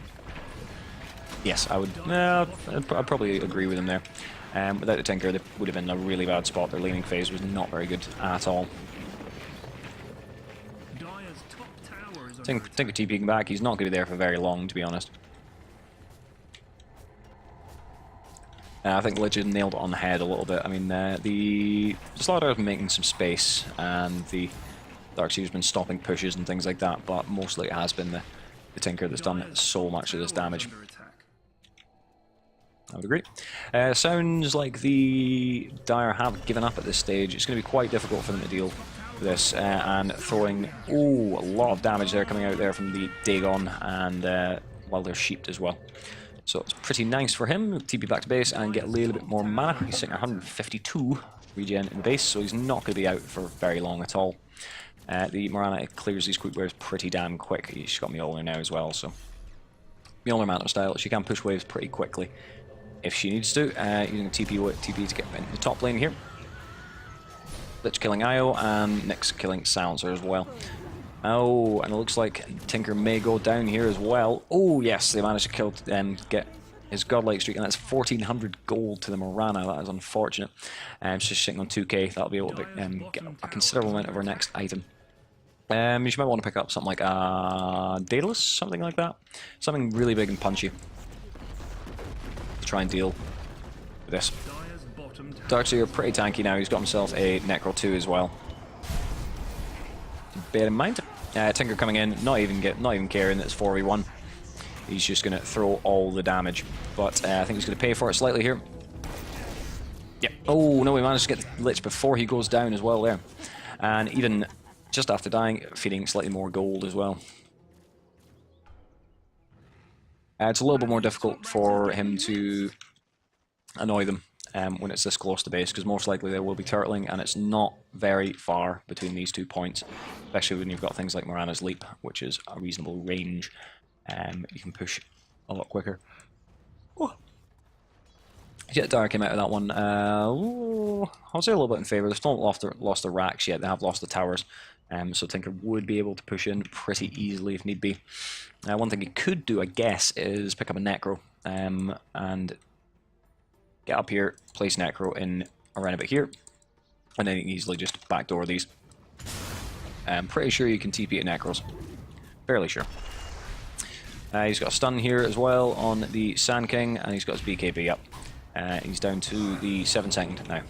yes, I'd probably agree with them there. Without the Tinker, they would have been in a really bad spot. Their laning phase was not very good at all. Tinker TPing back. He's not going to be there for very long, to be honest. I think Legend nailed it on the head a little bit. I mean, the Slaughter has been making some space, and the Darkseer's been stopping pushes and things like that, but mostly it has been the Tinker that's done so much of this damage. I would agree. Sounds like the Dire have given up at this stage. It's going to be quite difficult for them to deal with this, and throwing a lot of damage there coming out there from the Dagon, and while they're sheeped as well. So it's pretty nice for him. TP back to base and get a little bit more mana. He's sitting at 152 regen in the base, so he's not going to be out for very long at all. The Mirana clears these quick waves pretty damn quick. She's got Mjolnir now as well, so Mjolnir Manta style, she can push waves pretty quickly if she needs to, using TP to get into the top lane here. Lich killing Io, and Nyx killing Silencer as well. Oh, and it looks like Tinker may go down here as well. Oh yes, they managed to kill get his godlike streak, and that's 1400 gold to the Mirana. That is unfortunate. She's sitting on 2k. That'll be able to get a considerable amount of her next item. You might want to pick up something like Daedalus, something like that. Something really big and punchy to try and deal with this. Darkseer pretty tanky now. He's got himself a Necro 2 as well. Bear in mind. Tinker coming in, not even caring that it's 4v1. He's just going to throw all the damage, but I think he's going to pay for it slightly here. Yep. Oh no, we managed to get the Lich before he goes down as well there, and even just after dying, feeding slightly more gold as well. It's a little bit more difficult for him to annoy them when it's this close to base, because most likely they will be turtling, and it's not very far between these 2 points, especially when you've got things like Mirana's Leap, which is a reasonable range. You can push a lot quicker. Oh. Yeah, Dire came out of that one. I'll say a little bit in favour. They've still not lost the racks yet. They have lost the towers. So Tinker would be able to push in pretty easily if need be. One thing he could do, I guess, is pick up a Necro and get up here, place Necro in around about here, and then you can easily just backdoor these. I'm pretty sure you can TP at Necros. Fairly sure. He's got a stun here as well on the Sand King, and he's got his BKB up. He's down to the 7-second now.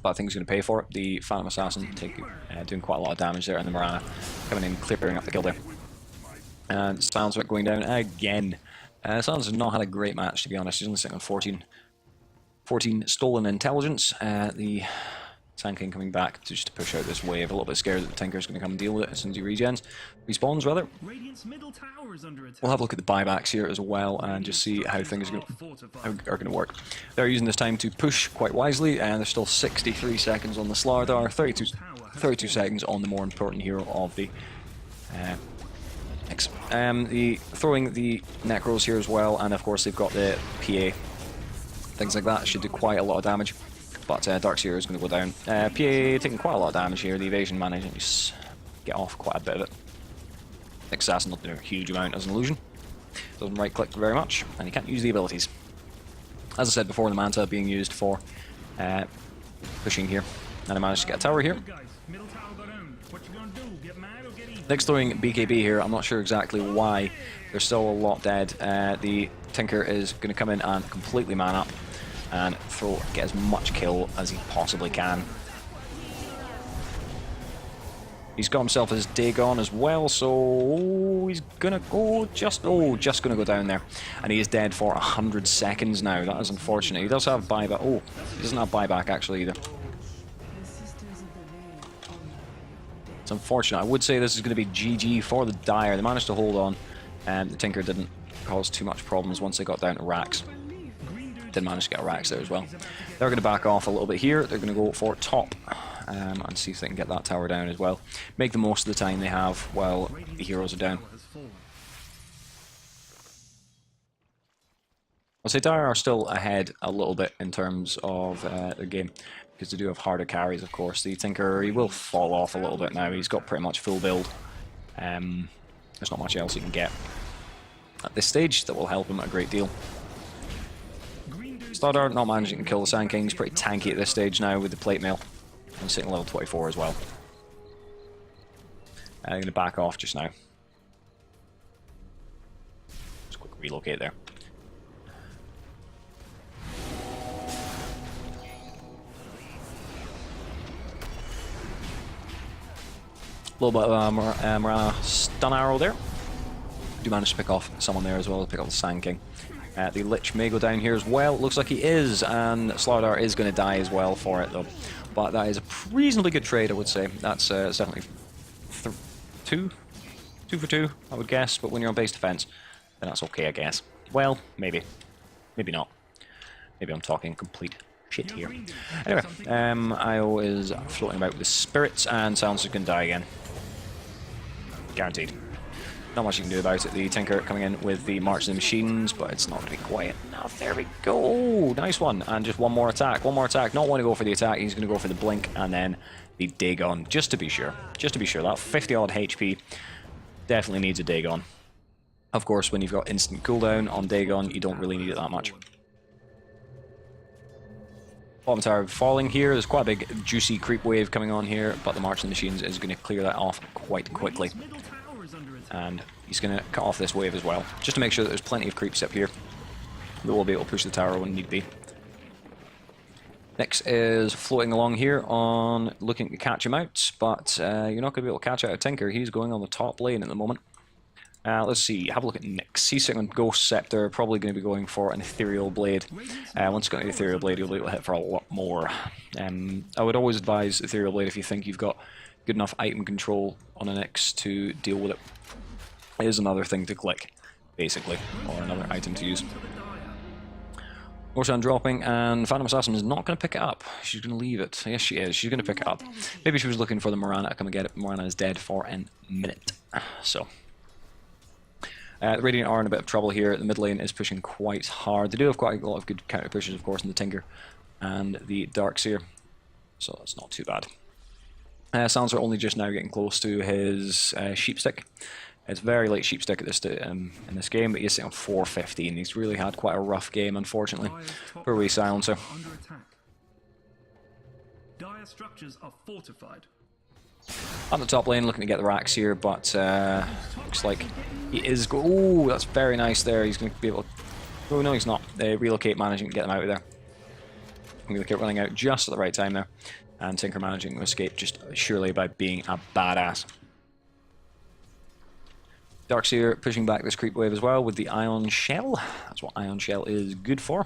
But I think he's going to pay for it. The Phantom Assassin doing quite a lot of damage there, and the Mirana coming in, clearing up the kill there. And Silencer going down again. Silencer's not had a great match, to be honest. He's only sitting on 14 stolen intelligence. The Sand King coming back just to push out this wave. A little bit scared that the Tinker's going to come and deal with it as soon as he respawns rather. We'll have a look at the buybacks here as well and just see how things are going to work. They're using this time to push quite wisely, and there's still 63 seconds on the Slardar, 32 seconds on the more important hero of the throwing the Necros here as well, and of course they've got the PA. Things like that should do quite a lot of damage. But Darkseer is going to go down. PA taking quite a lot of damage here. The evasion managing to get off quite a bit of it. Assassin not doing a huge amount as an illusion. Doesn't right click very much, and you can't use the abilities. As I said before, the Manta being used for pushing here. And I managed to get a tower here. Good guys, middle tower got owned. What you gonna do? Get mad or get even? Nick's throwing BKB here. I'm not sure exactly why. There's still a lot dead. The Tinker is going to come in and completely man up and get as much kill as he possibly can. He's got himself his Dagon as well, so he's gonna go just gonna go down there, and he is dead for 100 seconds now. That is unfortunate. He does have buyback. Oh, he doesn't have buyback actually either. It's unfortunate. I would say this is going to be GG for the Dire. They managed to hold on, and the Tinker didn't cause too much problems once they got down to Rax. Did manage to get a Rax there as well. They're going to back off a little bit here. They're going to go for top and see if they can get that tower down as well. Make the most of the time they have while the heroes are down. I'll say Dire are still ahead a little bit in terms of the game, because they do have harder carries, of course. The Tinker, he will fall off a little bit now. He's got pretty much full build. There's not much else he can get at this stage that will help him a great deal. Slardar not managing to kill the Sand King. He's pretty tanky at this stage now with the plate mail. And sitting level 24 as well. I'm going to back off just now. Just quick relocate there. A little bit of Morana stun arrow there. Do manage to pick off someone there as well, pick off the Sand King. The Lich may go down here as well. Looks like he is, and Slardar is going to die as well for it though. But that is a reasonably good trade, I would say. That's definitely two for two, I would guess. But when you're on base defense, then that's okay, I guess. Well, maybe, maybe not. Maybe I'm talking complete shit here. Anyway, Io is floating about with the spirits, and Silencer's going to die again. Guaranteed. Not much you can do about it. The Tinker coming in with the March of the Machines, but it's not going to be quite enough. There we go. Oh, nice one. And just one more attack. One more attack. Not want to go for the attack. He's going to go for the blink and then the Dagon, just to be sure. Just to be sure. That 50-odd HP definitely needs a Dagon. Of course, when you've got instant cooldown on Dagon, you don't really need it that much. Bottom tower falling here. There's quite a big, juicy creep wave coming on here, but the March of the Machines is going to clear that off quite quickly. And he's going to cut off this wave as well, just to make sure that there's plenty of creeps up here that will be able to push the tower when need be. Nyx is floating along here on looking to catch him out, but you're not going to be able to catch out a Tinker. He's going on the top lane at the moment. Let's see, have a look at Nyx. He's sitting on Ghost Scepter, probably going to be going for an Ethereal Blade. Once he's got an Ethereal Blade, he'll be able to hit for a lot more. I would always advise Ethereal Blade if you think you've got good enough item control on a Nyx to deal with it. It is another thing to click, basically, or another item to use. Orshan dropping, and Phantom Assassin is not going to pick it up. She's going to leave it. Yes, she is. She's going to pick it up. Maybe she was looking for the Morana to come and get it. Morana is dead for a minute. So, the Radiant are in a bit of trouble here. The mid lane is pushing quite hard. They do have quite a lot of good counter pushes, of course, in the Tinker and the Darkseer. So that's not too bad. Silencer only just now getting close to his Sheepstick. It's very late Sheepstick at this in this game, but he's sitting on 415. He's really had quite a rough game, unfortunately. Poor wee Silencer. Dire structures are fortified. On the top lane, looking to get the racks here, but looks like he is. Oh, that's very nice there. He's going to be able to. Oh no, he's not. They relocate, managing to get them out of there. Relocate running out just at the right time there, and Tinker managing to escape just surely by being a badass. Darkseer pushing back this creep wave as well with the Ion Shell. That's what Ion Shell is good for.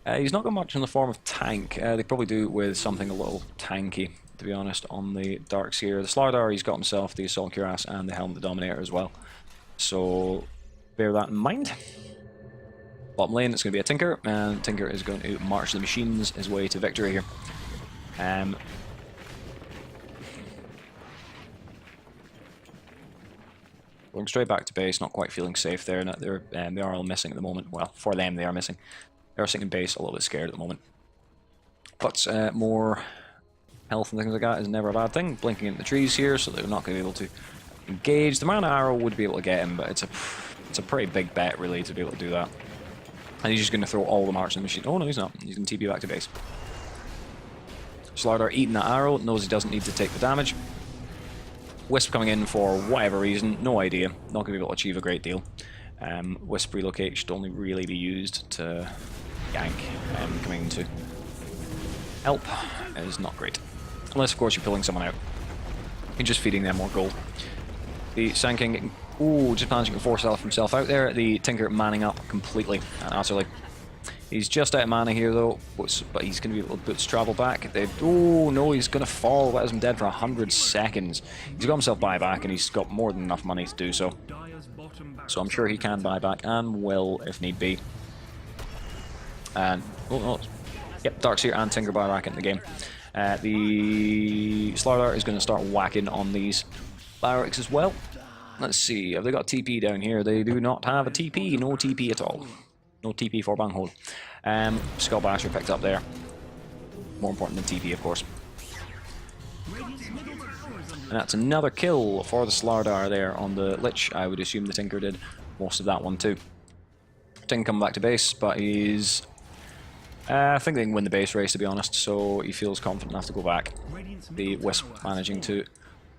He's not got much in the form of tank. They probably do with something a little tanky, to be honest, on the Darkseer. The Slardar, he's got himself the Assault Cuirass and the Helm of the Dominator as well. So bear that in mind. Bottom lane, it's going to be a Tinker, and Tinker is going to march the machines his way to victory here. Going straight back to base, not quite feeling safe there. They are all missing at the moment. Well, for them, they are missing. They are sitting in base, a little bit scared at the moment. But more health and things like that is never a bad thing. Blinking into the trees here, so they're not going to be able to engage. The Mana Arrow would be able to get him, but it's a pretty big bet, really, to be able to do that. And he's just going to throw all the march in the machine. Oh, no, he's not. He's going to TP back to base. Slardar eating that arrow, knows he doesn't need to take the damage. Wisp coming in for whatever reason, no idea. Not going to be able to achieve a great deal. Wisp relocate should only really be used to gank. Coming to help is not great. Unless, of course, you're pulling someone out. You're just feeding them more gold. The Sand King, just managing to force himself out there. The Tinker manning up completely and utterly. He's just out of mana here, though, but he's going to be able to boots travel back. Oh, no, he's going to fall. That has him dead for 100 seconds. He's got himself buyback, and he's got more than enough money to do so. So I'm sure he can buy back, and will if need be. And, yep, Darkseer and Tinker buyback in the game. The Slardar is going to start whacking on these barracks as well. Let's see, have they got TP down here? They do not have a TP, no TP at all. No TP for Banghold. Skull Basher picked up there. More important than TP, of course. And that's another kill for the Slardar there on the Lich. I would assume the Tinker did most of that one too. Tinker coming back to base, but he's... I think they can win the base race, to be honest, so he feels confident enough to go back. The Wisp managing to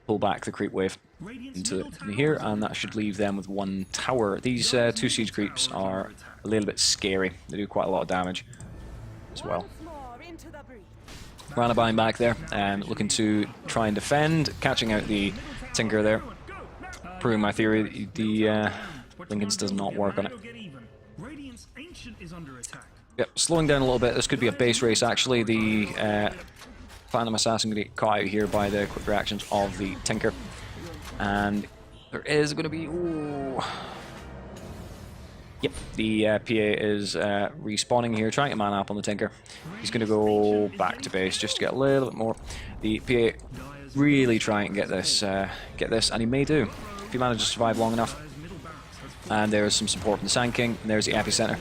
pull back the creep wave into here, and that should leave them with one tower. These two siege creeps are a little bit scary. They do quite a lot of damage as well. Rana buying back there, and looking to try and defend, catching out the Tinker there. Proving my theory, the Lincolns does not work on it. Yep, slowing down a little bit. This could be a base race, actually. The Phantom Assassin going to get caught out here by the quick reactions of the Tinker. And there is going to be... Ooh. Yep, the PA is respawning here, trying to man up on the Tinker. He's going to go back to base just to get a little bit more. The PA really trying to get this, and he may do if he manages to survive long enough. And there's some support from the Sand King, and there's the epicenter.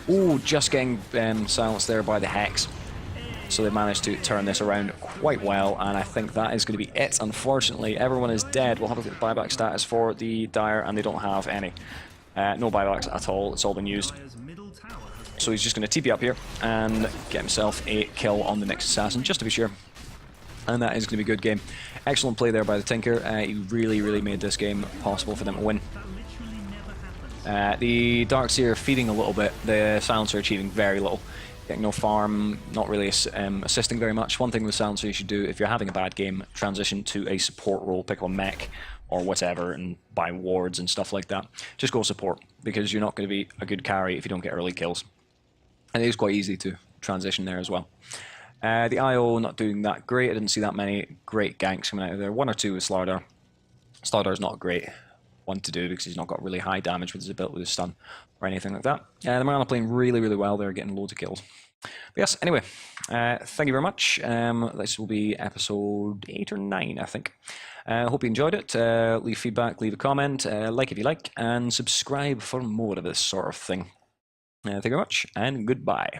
Ooh, just getting silenced there by the Hex. So they managed to turn this around quite well, and I think that is going to be it. Unfortunately, everyone is dead. We'll have a look at the buyback status for the Dire, and they don't have any. No buybacks at all. It's all been used. So he's just going to TP up here and get himself a kill on the next assassin, just to be sure. And that is going to be a good game. Excellent play there by the Tinker. He really, really made this game possible for them to win. The Darkseer feeding a little bit. The Silencer achieving very little. Getting no farm, not really assisting very much. One thing with Silencer you should do, if you're having a bad game, transition to a support role, pick up a mech or whatever, and buy wards and stuff like that. Just go support, because you're not going to be a good carry if you don't get early kills. And it is quite easy to transition there as well. The IO not doing that great. I didn't see that many great ganks coming out of there. One or two with Slardar. Slardar's not a great one to do because he's not got really high damage with his ability with his stun or anything like that. The Marana playing really, really well. They're getting loads of kills. But yes, anyway, thank you very much. This will be episode 8 or 9, I think. I hope you enjoyed it. Leave feedback, leave a comment, like if you like, and subscribe for more of this sort of thing. Thank you very much, and goodbye.